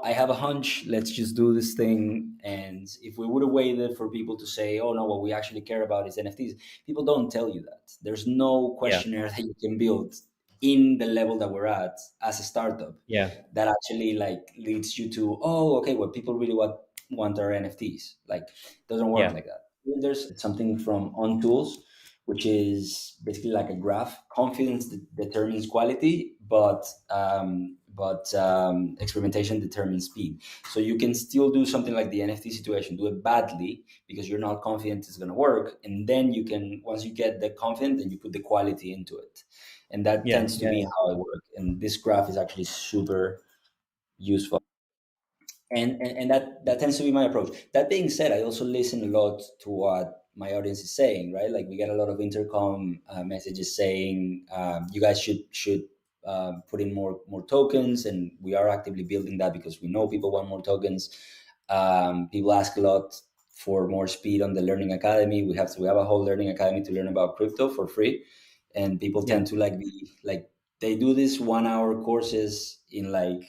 I have a hunch, let's just do this thing. And if we would have waited for people to say, oh no, what we actually care about is NFTs, people don't tell you that. There's no Yeah. questionnaire that you can build in the level that we're at as a startup Yeah. that actually like leads you to, oh, okay, what people really want are NFTs. Like, it doesn't work Yeah. like that. There's something from On Tools, which is basically like a graph. Confidence determines quality, but experimentation determines speed. So you can still do something like the NFT situation, do it badly because you're not confident it's going to work, and then you can, once you get the confidence, then you put the quality into it, and that Yeah. tends to Yeah. be Yeah. how I work. And this graph is actually super useful, and that tends to be my approach. That being said, I also listen a lot to what my audience is saying, right? Like, we get a lot of intercom messages saying, you guys should put in more tokens, and we are actively building that because we know people want more tokens. People ask a lot for more speed on the learning academy. We have a whole learning academy to learn about crypto for free, and people Yeah. tend to like be like, they do this 1 hour courses in like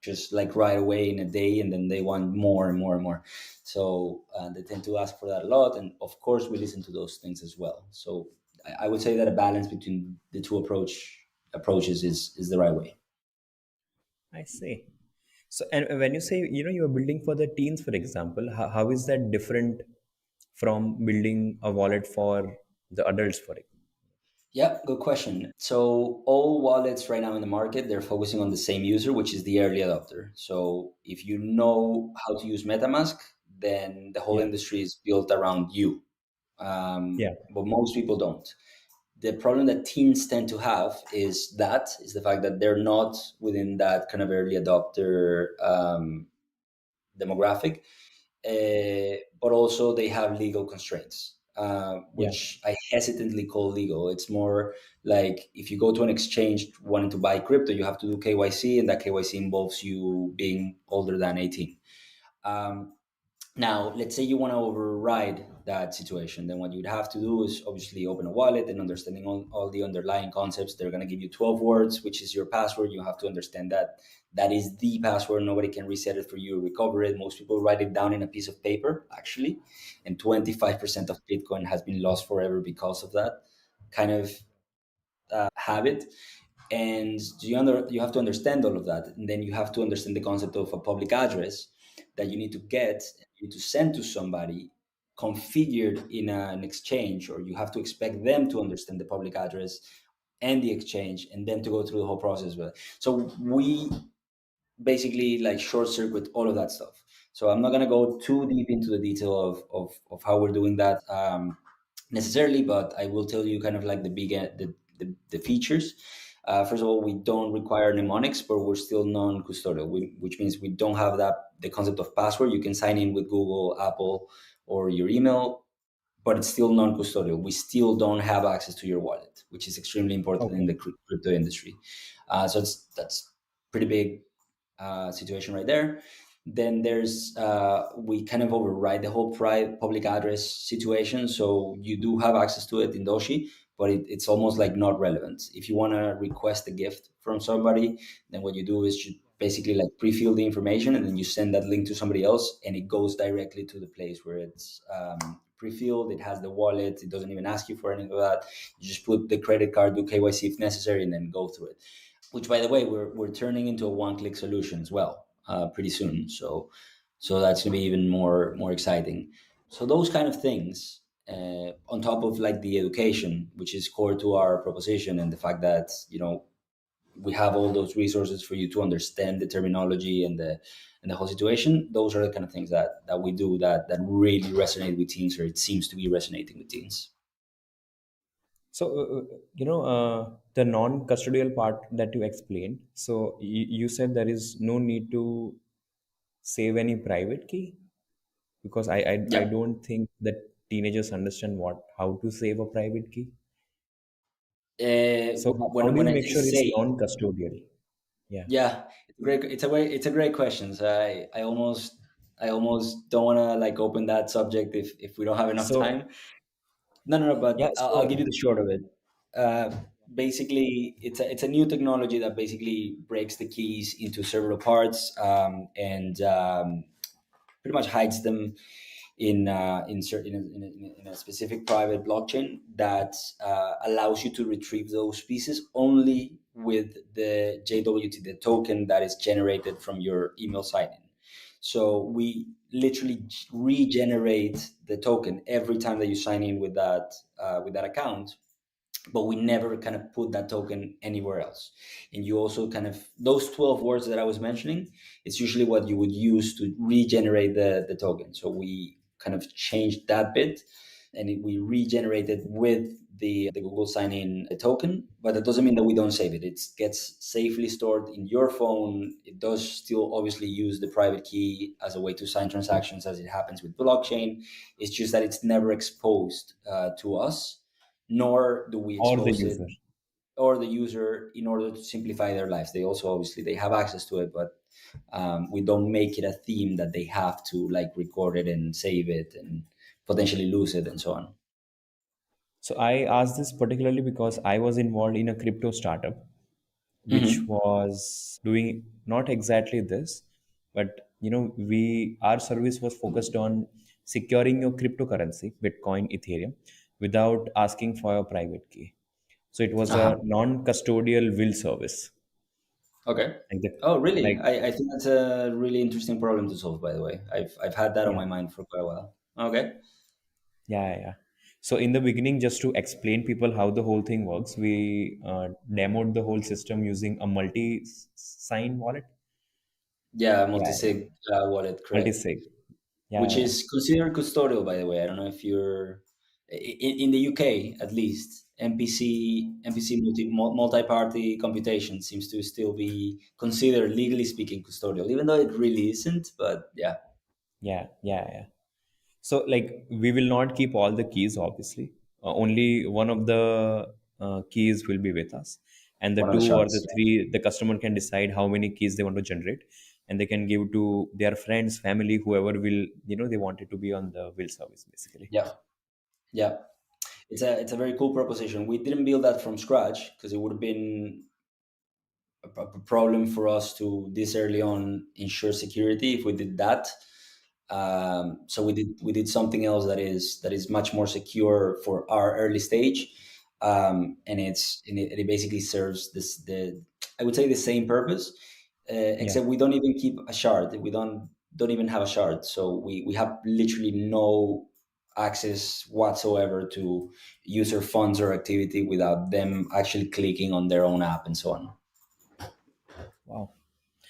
just like right away in a day, and then they want more and more and more. So they tend to ask for that a lot, and of course we listen to those things as well. So I would say that a balance between the two approaches is the right way. I see. So, and when you say, you are building for the teens, for example, how is that different from building a wallet for the adults, for it? Yeah, good question. So all wallets right now in the market, they're focusing on the same user, which is the early adopter. So if you know how to use MetaMask, then the whole Yeah. industry is built around you. Yeah. But most people don't. The problem that teens tend to have is the fact that they're not within that kind of early adopter demographic, but also they have legal constraints, Yeah. which I hesitantly call legal. It's more like if you go to an exchange wanting to buy crypto, you have to do KYC, and that KYC involves you being older than 18. Um, Now, let's say you want to override that situation, then what you'd have to do is obviously open a wallet and understanding all the underlying concepts. They're going to give you 12 words, which is your password. You have to understand that that is the password. Nobody can reset it for you, recover it. Most people write it down in a piece of paper, actually. And 25% of Bitcoin has been lost forever because of that kind of habit. And you have to understand all of that, and then you have to understand the concept of a public address that you need to get, you need to send to somebody, configured in an exchange, or you have to expect them to understand the public address and the exchange, and then to go through the whole process with it. So we basically like short circuit all of that stuff. So I'm not going to go too deep into the detail of how we're doing that necessarily, but I will tell you kind of like the features. First of all, we don't require mnemonics, but we're still non-custodial, which means we don't have the concept of password. You can sign in with Google, Apple, or your email, but it's still non-custodial. We still don't have access to your wallet, which is extremely important in Okay. the crypto industry. So that's pretty big situation right there. Then there's we kind of override the whole public address situation, so you do have access to it in Doshi, but it's almost like not relevant. If you want to request a gift from somebody, then what you do is you basically like pre-fill the information, and then you send that link to somebody else, and it goes directly to the place where it's pre-filled. It has the wallet. It doesn't even ask you for any of that. You just put the credit card, do KYC if necessary, and then go through it, which by the way we're turning into a one-click solution as well pretty soon. So that's going to be even more exciting. So those kind of things, on top of like the education, which is core to our proposition, and the fact that we have all those resources for you to understand the terminology and the whole situation. Those are the kind of things that we do that really resonate with teens, or it seems to be resonating with teens. So, the non-custodial part that you explained. So, you said there is no need to save any private key, because I Yeah. don't think that teenagers understand how to save a private key. So, how do When you I make say sure it's save, non-custodial? Yeah. yeah, it's a great question. So I almost don't want to like open that subject if we don't have enough So, time. No, yeah. but I'll give you So, the short of it. Basically, it's a new technology that basically breaks the keys into several parts, and pretty much hides them in a specific private blockchain that allows you to retrieve those pieces only with the JWT, the token that is generated from your email sign-in. So we literally regenerate the token every time that you sign in with that account, but we never kind of put that token anywhere else. And you also kind of, those 12 words that I was mentioning, it's usually what you would use to regenerate the token. So we kind of changed that bit, and we regenerated with the Google sign in token, but that doesn't mean that we don't save it. It gets safely stored in your phone. It does still obviously use the private key as a way to sign transactions, as it happens with blockchain. It's just that it's never exposed to us, nor do we or the expose it user. or the user in order to simplify their lives. They also obviously they have access to it, but we don't make it a theme that they have to like record it and save it and potentially lose it and so on. So, I asked this particularly because I was involved in a crypto startup which Hmm. was doing not exactly this, but we our service was focused on securing your cryptocurrency, Bitcoin, Ethereum, without asking for a private key. So it was Uh-huh. a non-custodial will service, Okay. like the Oh, really? like I think that's a really interesting problem to solve. By the way, I've had that on yeah, my mind for quite a while. Okay. yeah. So in the beginning, just to explain people how the whole thing works, we demoed the whole system using a multi-sign wallet. Yeah, Yeah, yeah, multi-sig wallet, correct. multi-sig. Which Yeah, is considered custodial, by the way. I don't know if you're in the UK at least. MPC multi-party computation seems to still be considered, legally speaking, custodial, even though it really isn't. But yeah, yeah. So, like, we will not keep all the keys, obviously. Only one of the keys will be with us, and the one of the two or the shots. three, the customer can decide how many keys they want to generate. and they can give to their friends, family, whoever will, they wanted to be on the will service basically. Yeah, yeah. It's a very cool proposition. We didn't build that from scratch because it would have been a problem for us to this early on ensure security if we did that. So we did something else that is much more secure for our early stage, and it basically serves this the I would say the same purpose, Yeah. except we don't even keep a shard. We don't even have a shard, so we have literally no access whatsoever to user funds or activity without them actually clicking on their own app and so on. Wow.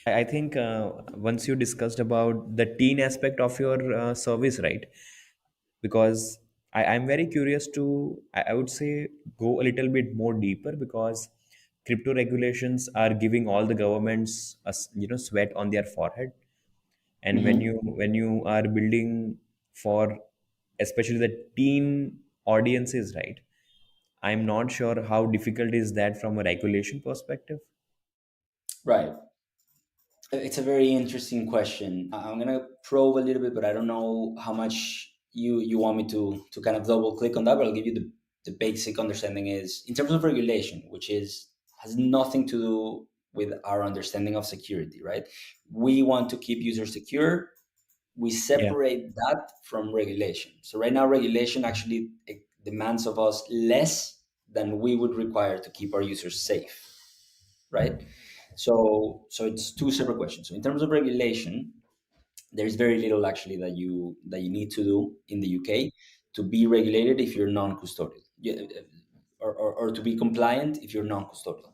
I think once you discussed about the teen aspect of your service, right? Because I'm very curious to, I would say, go a little bit more deeper, because crypto regulations are giving all the governments sweat on their forehead. And when Mhm. you are building for especially the teen audiences, right? I'm not sure how difficult is that from a regulation perspective. Right. It's a very interesting question. I'm gonna probe a little bit, but I don't know how much you want me to kind of double click on that. But I'll give you the basic understanding is in terms of regulation, which is has nothing to do with our understanding of security, right? We want to keep users secure. We Yeah. separate that from regulation. So right now, regulation actually demands of us less than we would require to keep our users safe, right? So it's two separate questions. So in terms of regulation, there's very little actually that you need to do in the UK to be regulated if you're non-custodial, or to be compliant if you're non-custodial,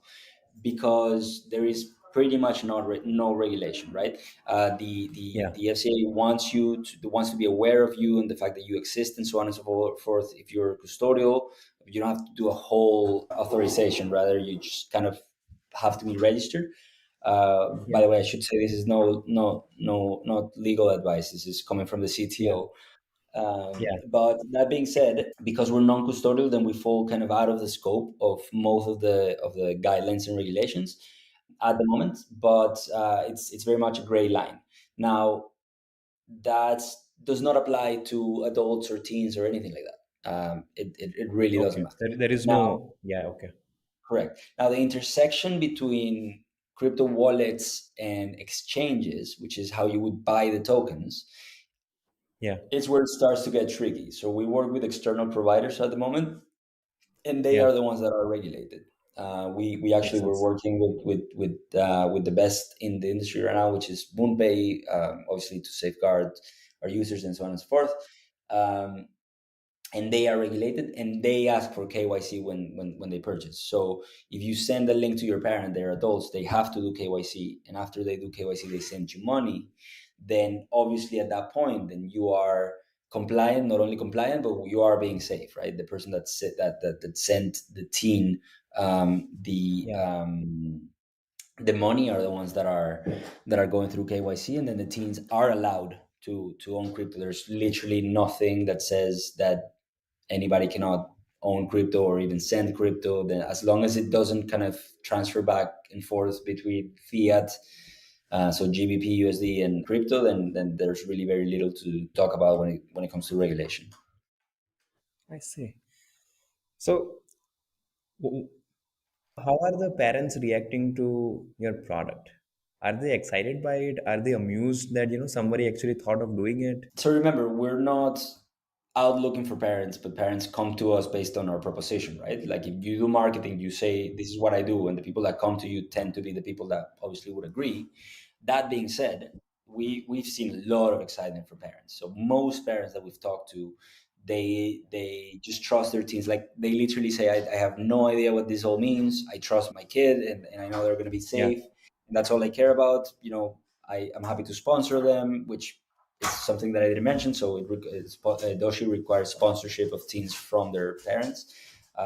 because there is pretty much no regulation, right? The Yeah. the FCA wants to be aware of you and the fact that you exist and so on and so forth. If you're custodial, you don't have to do a whole authorization. Rather, you just kind of have to be registered. By Yeah. the way, I should say this is not legal advice. This is coming from the Yeah. CTO. Yeah. But that being said, because we're non-custodial, then we fall kind of out of the scope of most of the guidelines and regulations at the moment. But it's very much a gray line. Now that does not apply to adults or teens or anything like that. It really doesn't Okay. matter. There is Now, no. Yeah. Okay. correct. Now, the intersection between crypto wallets and exchanges, which is how you would buy the tokens, Yeah. is where it starts to get tricky. So we work with external providers at the moment, and they Yeah. are the ones that are regulated. We actually Makes were sense. working with the best in the industry right now, which is MoonPay, obviously to safeguard our users and so on and so forth. Um, and they are regulated and they ask for KYC when they purchase. So if you send a link to your parent, they're adults, they have to do KYC. And after they do KYC, they send you money. Then obviously at that point, then you are compliant, not only compliant, but you are being safe, right? The person that sent the teen Yeah. the money are the ones that are going through KYC, and then the teens are allowed to own crypto. There's literally nothing that says that anybody cannot own crypto or even send crypto. Then as long as it doesn't kind of transfer back and forth between fiat, so GBP, USD, and crypto, then there's really very little to talk about when it comes to regulation. I see. So, w- how are the parents reacting to your product? Are they excited by it? Are they amused that somebody actually thought of doing it? So remember, we're not out looking for parents, but parents come to us based on our proposition, right? Like if you do marketing, you say this is what I do, and the people that come to you tend to be the people that obviously would agree. That being said, we've seen a lot of excitement from parents. So most parents that we've talked to, they just trust their teens. Like they literally say, I have no idea what this all means. I trust my kid, and I know they're going to be Yeah. safe, and that's all I care about. I'm happy to sponsor them, which is something that I didn't mention. So Doshi requires sponsorship of teens from their parents.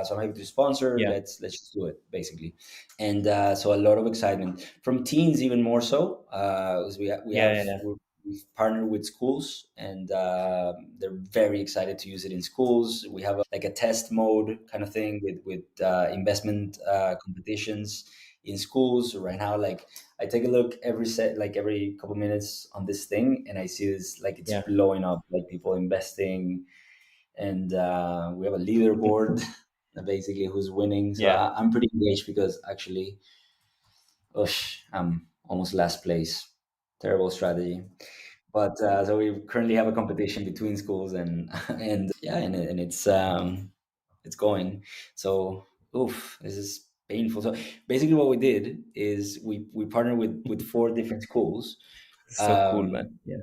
So I'm happy to sponsor. Yeah. Let's just do it, basically. And so a lot of excitement from teens, even more so, because Yeah. Yeah. Yeah. we've partnered with schools, and they're very excited to use it in schools. We have like a test mode kind of thing with investment competitions, in schools right now. Like I take a look every couple minutes on this thing, and I see this like it's Yeah. blowing up, like people investing, and we have a leaderboard basically who's winning. So Yeah. I'm pretty engaged because actually, I'm almost last place. Terrible strategy. But so we currently have a competition between schools, and and it's going. So oof, this is painful. So basically, what we did is we partnered with four different schools. So cool, man. Um, Yeah.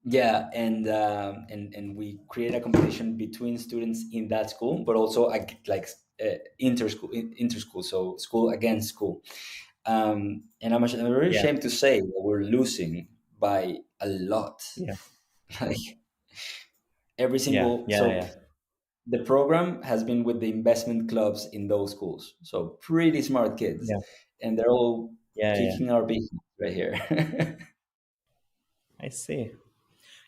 yeah, and we create a competition between students in that school, but also inter school, so school against school. And I'm very Yeah. ashamed to say that we're losing by a lot. Yeah. Like every Yeah. single Yeah. so Yeah. the program has been with the investment clubs in those schools, so pretty smart kids, Yeah. and they're all Yeah. Yeah. kicking our behind right here. I see.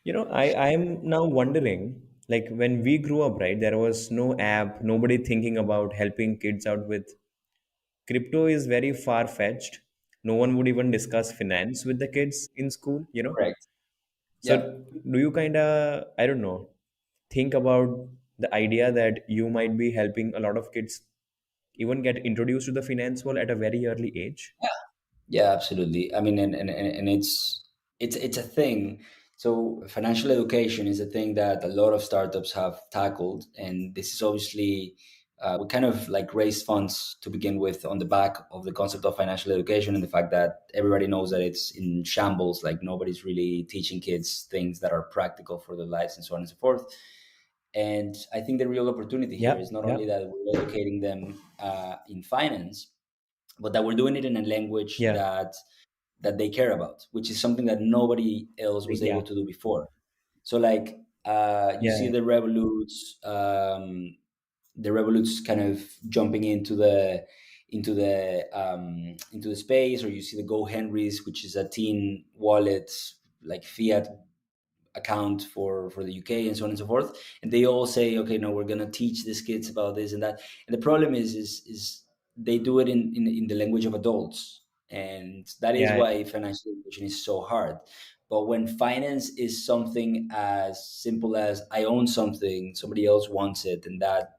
I'm now wondering, like when we grew up, right, there was no app, nobody thinking about helping kids out with crypto is very far fetched. No one would even discuss finance with the kids in school. Correct. So Yep. do you kind of, I don't know, think about the idea that you might be helping a lot of kids even get introduced to the finance world at a very early age? Yeah, absolutely. I mean, and it's a thing. So financial education is a thing that a lot of startups have tackled, and this is obviously we kind of like raised funds to begin with on the back of the concept of financial education and the fact that everybody knows that it's in shambles. Like nobody's really teaching kids things that are practical for their lives and so on and so forth. And I think the real opportunity here Yeah, is not yeah, only that we're educating them in finance, but that we're doing it in a language yeah, that they care about, which is something that nobody else was yeah, able to do before. So like you yeah, see yeah, the revoluts kind of jumping into the space, or you see the Go Henrys, which is a teen wallet like fiat account for the UK and so on and so forth. And they all say, okay, no, we're gonna teach these kids about this and that. And the problem is they do it in the language of adults, and that is yeah, why financial education is so hard. But when finance is something as simple as I own something, somebody else wants it, and that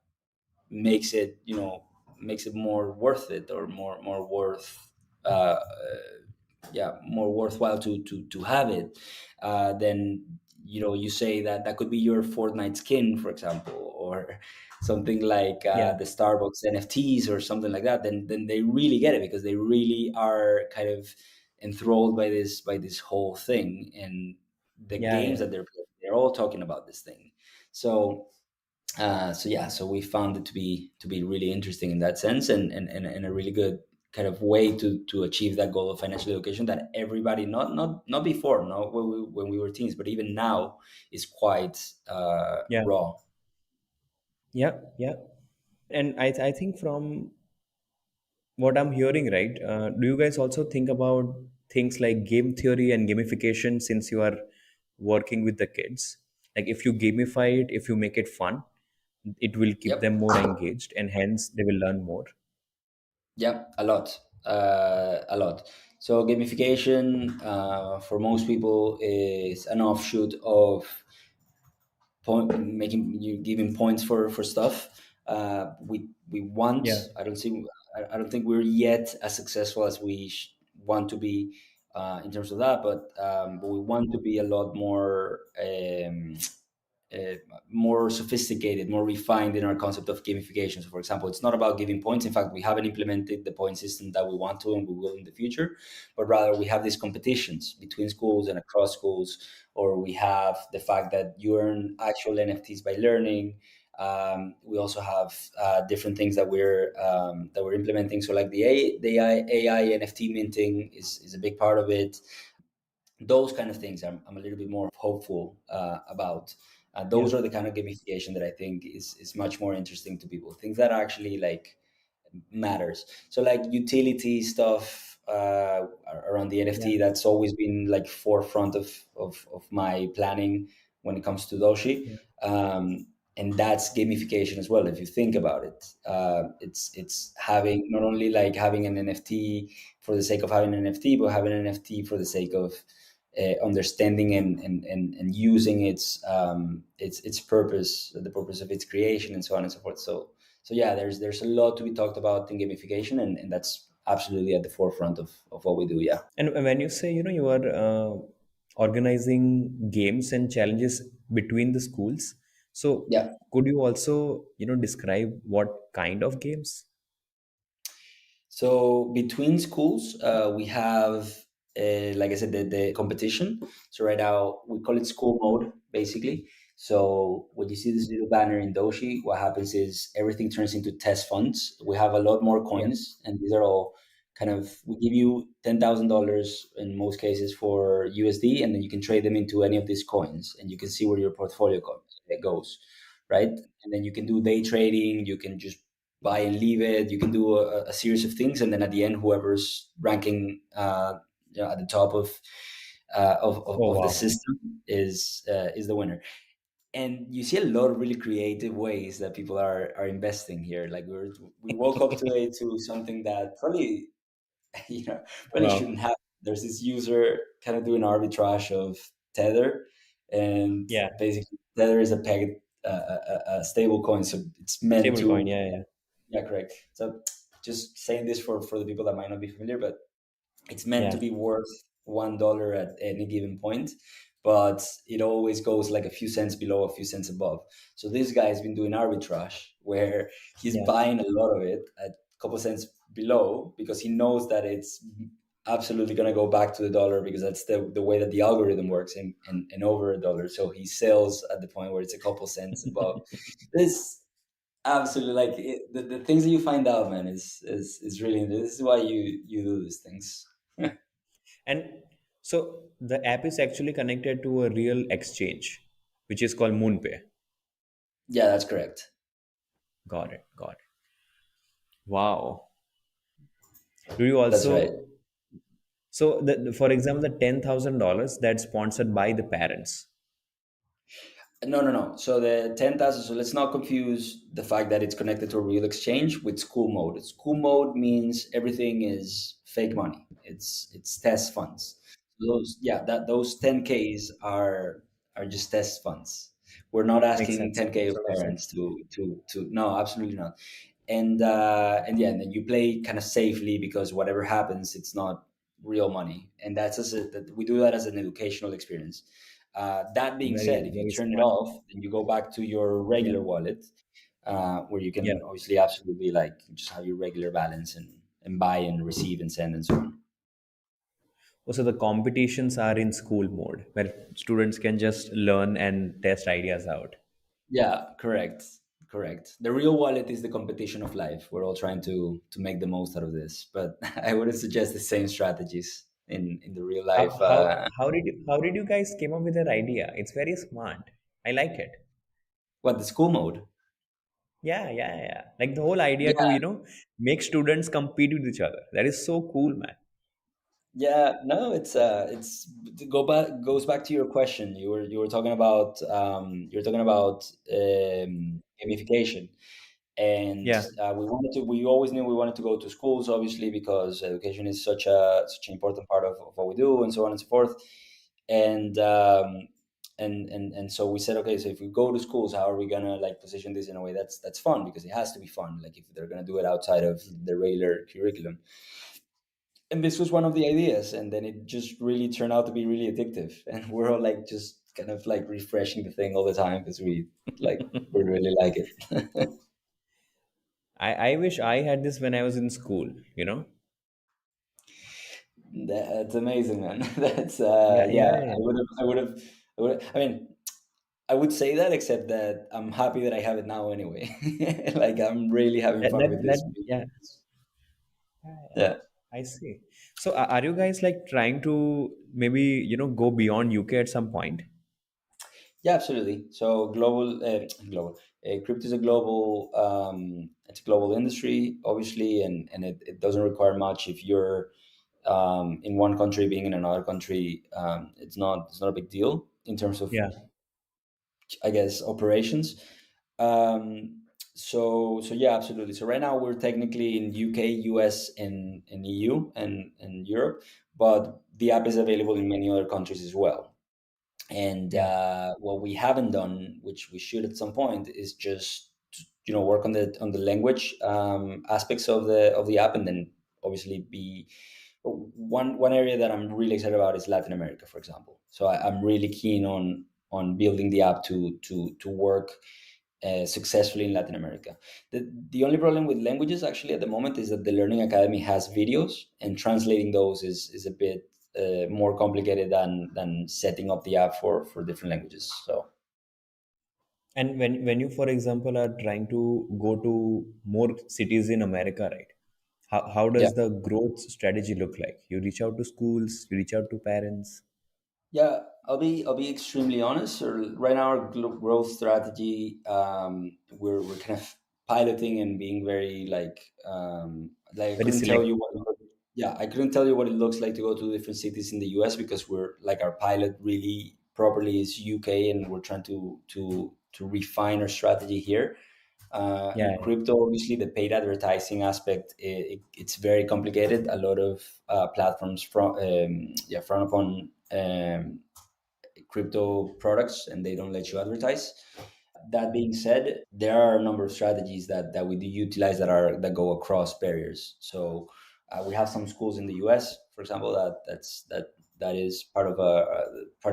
makes it makes it more worth it, or more worth more worthwhile to have it, then you say that that could be your Fortnite skin, for example, or something like yeah, the Starbucks NFTs or something like that. Then they really get it, because they really are kind of enthralled by this whole thing, and the yeah, games yeah, that they're playing, they're all talking about this thing. So so we found it to be really interesting in that sense, and a really good kind of way to achieve that goal of financial education that everybody, not before, not when we were teens, but even now, is quite yeah, raw. yeah, yeah. And I think from what I'm hearing, right, do you guys also think about things like game theory and gamification since you are working with the kids? Like if you gamify it, if you make it fun, it will keep Yep. them more engaged and hence they will learn more. Yep, a lot, a lot. So gamification, for most people, is an offshoot of making you giving points for stuff. We Yeah, want. I don't think we're yet as successful as we want to be in terms of that, but we want to be a lot uh, more sophisticated, more refined in our concept of gamification. So, for example, it's not about giving points. In fact, we haven't implemented the point system that we want to, and we will in the future. But rather, we have these competitions between schools and across schools, or we have the fact that you earn actual NFTs by learning. We also have different things that we're implementing. So, like AI NFT minting is a big part of it. Those kind of things I'm a little bit more hopeful about. yeah, Those are the kind of gamification that I think is much more interesting to people, things that actually like matters. So like utility stuff around the yeah, NFT, that's always been like forefront of my planning when it comes to Doshi. yeah, um, and that's gamification as well. If you think about it, it's having not only like having an NFT for the sake of having an NFT, but having an NFT for the sake of understanding and using its purpose, the purpose of its creation, and so on and so forth. So yeah, there's a lot to be talked about in gamification, and that's absolutely at the forefront of what we do. Yeah, And when you say, you are organizing games and challenges between the schools, so yeah. could you also, describe what kind of games? So between schools, we have, like I said, the competition. So right now we call it school mode, basically. So when you see this little banner in Doshi, what happens is everything turns into test funds. We have a lot more Yeah. coins, and these are all kind of, we give you $10,000 in most cases for USD, and then you can trade them into any of these coins, and you can see where your portfolio goes, right? And then you can do day trading. You can just buy and leave it. You can do a series of things, and then at the end, whoever's ranking at the top Oh, of the wow. system is the winner. And you see a lot of really creative ways that people are investing here. Like we woke up today to something that probably probably Wow. shouldn't happen. There's this user kind of doing arbitrage of Tether, and Yeah. basically Tether is a pegged a stable coin, so it's meant Stable coin. to. Yeah, yeah. Yeah, correct. So just saying this for the people that might not be familiar, but it's meant to Yeah. be worth $1 at any given point, but it always goes like a few cents below, a few cents above. So this guy has been doing arbitrage where he's Yeah. buying a lot of it at a couple cents below because he knows that it's absolutely going to go back to the dollar because that's the way that the algorithm works, and over a dollar. So he sells at the point where it's a couple cents above. This absolutely, like the things that you find out, man, is really, this is why you do these things. And so the app is actually connected to a real exchange, which is called MoonPay. Yeah, that's correct. Got it. Got it. Wow. Do you That's right. also, so for example, the $10,000 that's sponsored by the parents? No, no, no. So the 10,000, so let's not confuse the fact that it's connected to a real exchange with school mode. School mode means everything is fake money. It's test funds. Those, yeah, that those 10Ks are just test funds. We're not Makes asking sense. 10K of Makes a lot of parents sense. to no, absolutely not. And yeah, and then you play kind of safely because whatever happens, it's not real money, and that's that we do that as an educational experience. That being Very, said, if you very turn it smart. off and you go back to your Yeah. regular wallet, where you Yeah. can obviously absolutely like just have your regular balance and buy and receive and send and so on. Also, the competitions are in school mode where students can just learn and test ideas out. Yeah, correct, correct. The real wallet is the competition of life. We're all trying to make the most out of this, but I wouldn't suggest the same strategies in the real How life. how did you guys came up with that idea? It's very smart. I like it. What, the school mode? Yeah, yeah, yeah. Like the whole idea to, Yeah, make students compete with each other. That is so cool, man. yeah. No, it's to go back goes back to your question. You were talking about gamification, and Yeah, we always knew we wanted to go to schools, obviously, because education is such an important part of what we do, and so on and so forth. And and so we said, okay, so if we go to schools, how are we gonna like position this in a way that's fun, because it has to be fun, like if they're gonna do it outside of the regular curriculum. And this was one of the ideas, and then it just really turned out to be really addictive, and we're all like just kind of like refreshing the thing all the time because we really like it. I wish I had this when I was in school. That's amazing, man. That's Yeah, yeah. yeah, yeah. I mean, I would say that, except that I'm happy that I have it now anyway. Like I'm really having That fun that with that this. yeah. Yeah, I see. So are you guys like trying to maybe, go beyond UK at some point? yeah, absolutely. So crypto is a global, it's a global industry, obviously, and it doesn't require much if you're in one country being in another country. It's not a big deal in terms of, Yeah. I guess, operations. So yeah, absolutely. So right now we're technically in UK, US, and EU and Europe, but the app is available in many other countries as well. And Yeah. what we haven't done, which we should at some point, is just work on the language aspects of the app, and then obviously be one area that I'm really excited about is Latin America, for example. So I'm really keen on building the app to work successfully in Latin America. The only problem with languages actually at the moment is that the Learning Academy has videos, and translating those is a bit more complicated than setting up the app for different languages. So And when you, for example, are trying to go to more cities in America, right? How yeah. does the growth strategy look like? You reach out to schools, you reach out to parents. Yeah, I'll be extremely honest. Right now, our growth strategy, we're kind of piloting and being very like I Very couldn't tell you selective. what. Yeah, I couldn't tell you what it looks like to go to different cities in the U.S. because we're like our pilot really properly is UK, and we're trying to refine our strategy here. Yeah, In crypto, obviously, the paid advertising aspect it's very complicated. A lot of platforms front upon crypto products, and they don't let you advertise. That being said, there are a number of strategies that we do utilize that go across barriers. So we have some schools in the U.S., for example, that is part of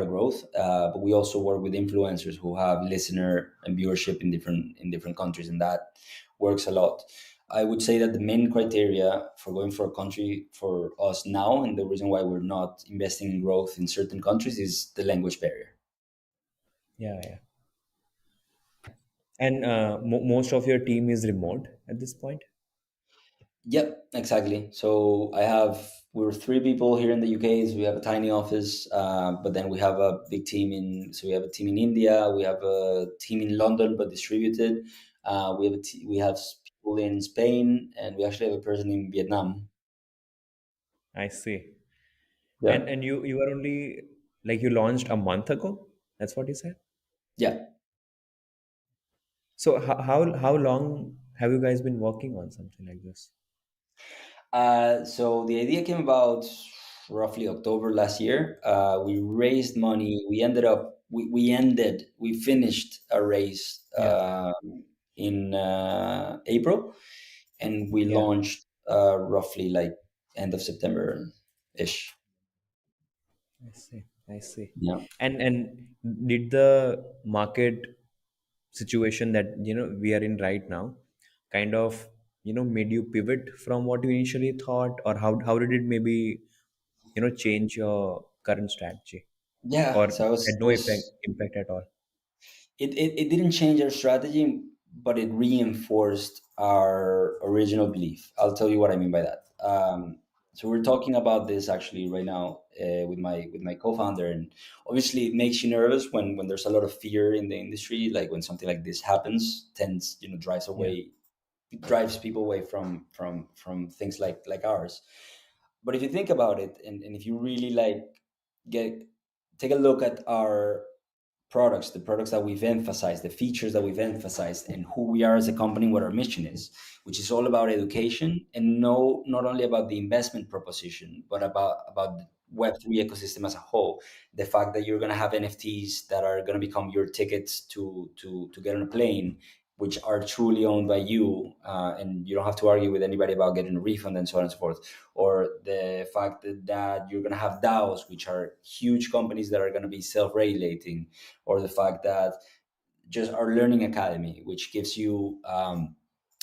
growth. But we also work with influencers who have listener and viewership in different countries, and that works a lot. I would say that the main criteria for going for a country for us now, and the reason why we're not investing in growth in certain countries, is the language barrier. yeah, yeah. And most of your team is remote at this point. Yep, exactly. So we're three people here in the UK. So we have a tiny office, but then we have a big team so we have a team in India, we have a team in London, but distributed. We have people in Spain, and we actually have a person in Vietnam. I see. Yeah. And you are only like you launched a month ago. That's what you said. Yeah. So how long have you guys been working on something like this? So the idea came about roughly October last year. We raised money. We finished a raise Yeah, in April, and we yeah. launched roughly like end of September ish. I see. I see. Yeah. And did the market situation that we are in right now kind of made you pivot from what you initially thought, or how did it maybe change your current strategy, or Yeah. So had no impact at all? it didn't change our strategy, but it reinforced our original belief. I'll tell you what I mean by that. So we're talking about this actually right now with my co-founder, and obviously it makes you nervous when there's a lot of fear in the industry. Like when something like this happens, tends Yeah, drives people away from things like ours. But if you think about it, and if you really like get take a look at our products, the products that we've emphasized, the features that we've emphasized, and who we are as a company, what our mission is, which is all about education, and not only about the investment proposition, but about the Web3 ecosystem as a whole. The fact that you're going to have NFTs that are going to become your tickets to get on a plane, which are truly owned by you, and you don't have to argue with anybody about getting a refund and so on and so forth. Or the fact that you're going to have DAOs, which are huge companies that are going to be self-regulating, or the fact that just our learning academy, which gives you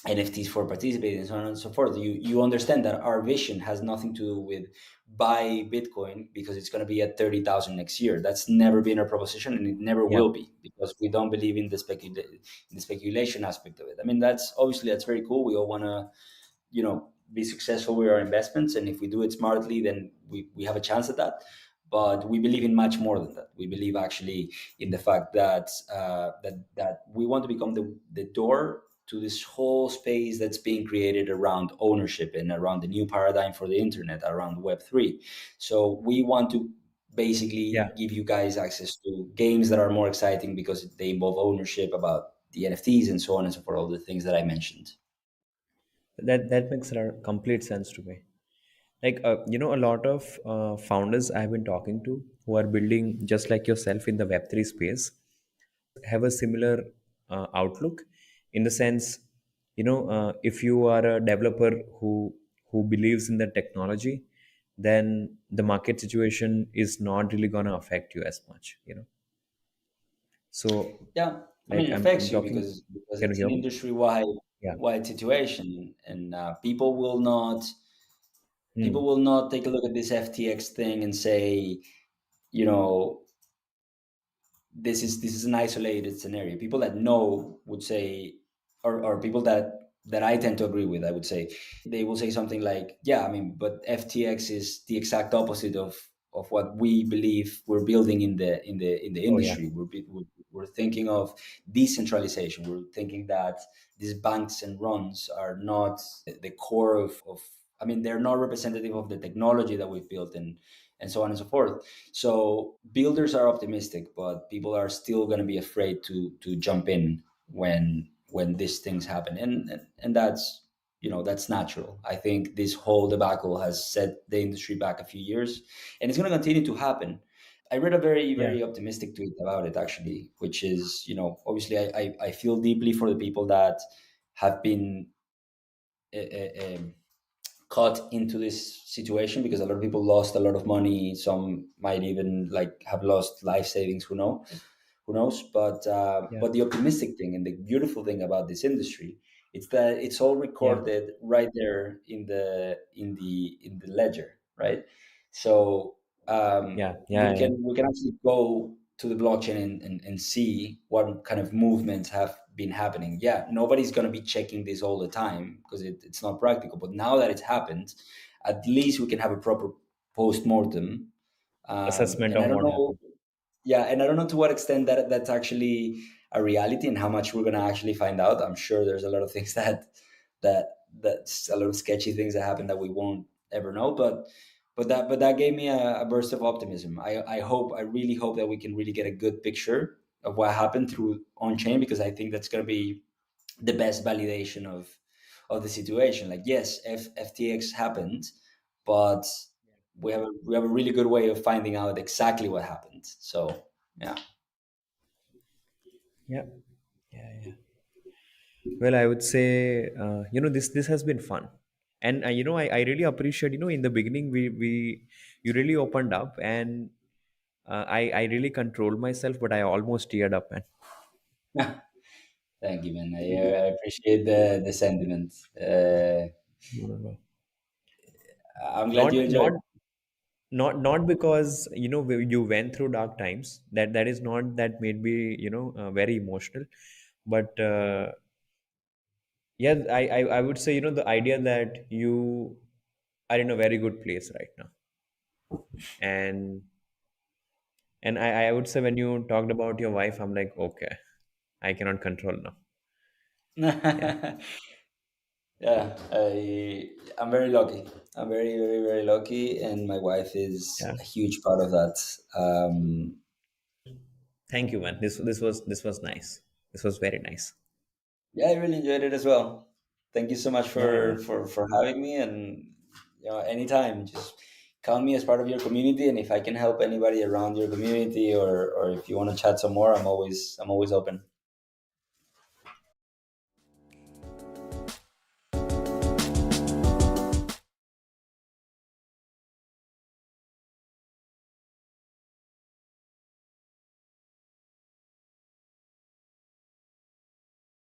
NFTs for participating and so on and so forth. You understand that our vision has nothing to do with buy Bitcoin because it's going to be at 30,000 next year. That's never been our proposition, and it never yeah, will be, because we don't believe in the speculation aspect of it. I mean, that's very cool. We all want to be successful with our investments, and if we do it smartly, then we have a chance at that. But we believe in much more than that. We believe actually in the fact that that we want to become the door to this whole space that's being created around ownership and around the new paradigm for the internet, around Web3. So we want to basically yeah, give you guys access to games that are more exciting because they involve ownership, about the NFTs and so on and so forth, all the things that I mentioned. That makes a complete sense to me. Like a lot of founders I've been talking to who are building just like yourself in the Web3 space have a similar outlook, in the sense, if you are a developer who believes in the technology, then the market situation is not really going to affect you as much, so Yeah, I mean, like it I'm affects you talking. because Can you it's an hear me? industry wide Yeah. wide situation, and people Hmm. will not take a look at this FTX thing and say, you know, this is an isolated scenario. People that know would say, or people that I tend to agree with, I would say, they will say something like, yeah, I mean, but FTX is the exact opposite of what we believe we're building in the Oh yeah. industry. We're thinking of decentralization. We're thinking that these banks and runs are not the core of I mean, they're not representative of the technology that we've built, and so on and so forth. So builders are optimistic, but people are still going to be afraid to jump in when these things happen, and that's, that's natural. I think this whole debacle has set the industry back a few years, and it's going to continue to happen. I read a very Yeah. very optimistic tweet about it, actually, which is, obviously I feel deeply for the people that have been uh, uh, um, caught into this situation, because a lot of people lost a lot of money. Some might even like have lost life savings. Who knows? Yeah. But the optimistic thing and the beautiful thing about this industry, it's that it's all Yeah. recorded right there in the ledger, right? So Yeah. we Yeah. Yeah. can we can actually go to the blockchain and see what kind of movements have been happening. Yeah, nobody's going to be checking this all the time because it's not practical. But now that it's happened, at least we can have a proper post-mortem. Assessment And I of don't what know, happened. yeah, and I don't know to what extent that's actually a reality and how much we're going to actually find out. I'm sure there's a lot of things that that's a lot of sketchy things that happen that we won't ever know. But that gave me a burst of optimism. I really hope that we can really get a good picture of what happened through on chain, because I think that's going to be the best validation of the situation. Like, yes, FTX happened, but we have a really good way of finding out exactly what happened. So yeah. Yeah. Yeah. Yeah. Well, I would say, this has been fun, and I really appreciate, in the beginning we you really opened up, and I really controlled myself, but I almost teared up, man. Thank you, man. I appreciate the sentiment. No, no, no. I'm glad Not you enjoyed. not not because you went through dark times. That is not that made me very emotional, but yeah, I would say the idea that you are in a very good place right now, and I would say when you talked about your wife, I'm like, okay, I cannot control now. Yeah. Yeah, I'm very lucky. I'm very, very, very lucky, and my wife is Yeah. a huge part of that. Thank you, man. This was nice. This was very nice. Yeah, I really enjoyed it as well. Thank you so much Yeah, for yeah, for for having me, and anytime, just count me as part of your community. And if I can help anybody around your community, or if you want to chat some more, I'm always open.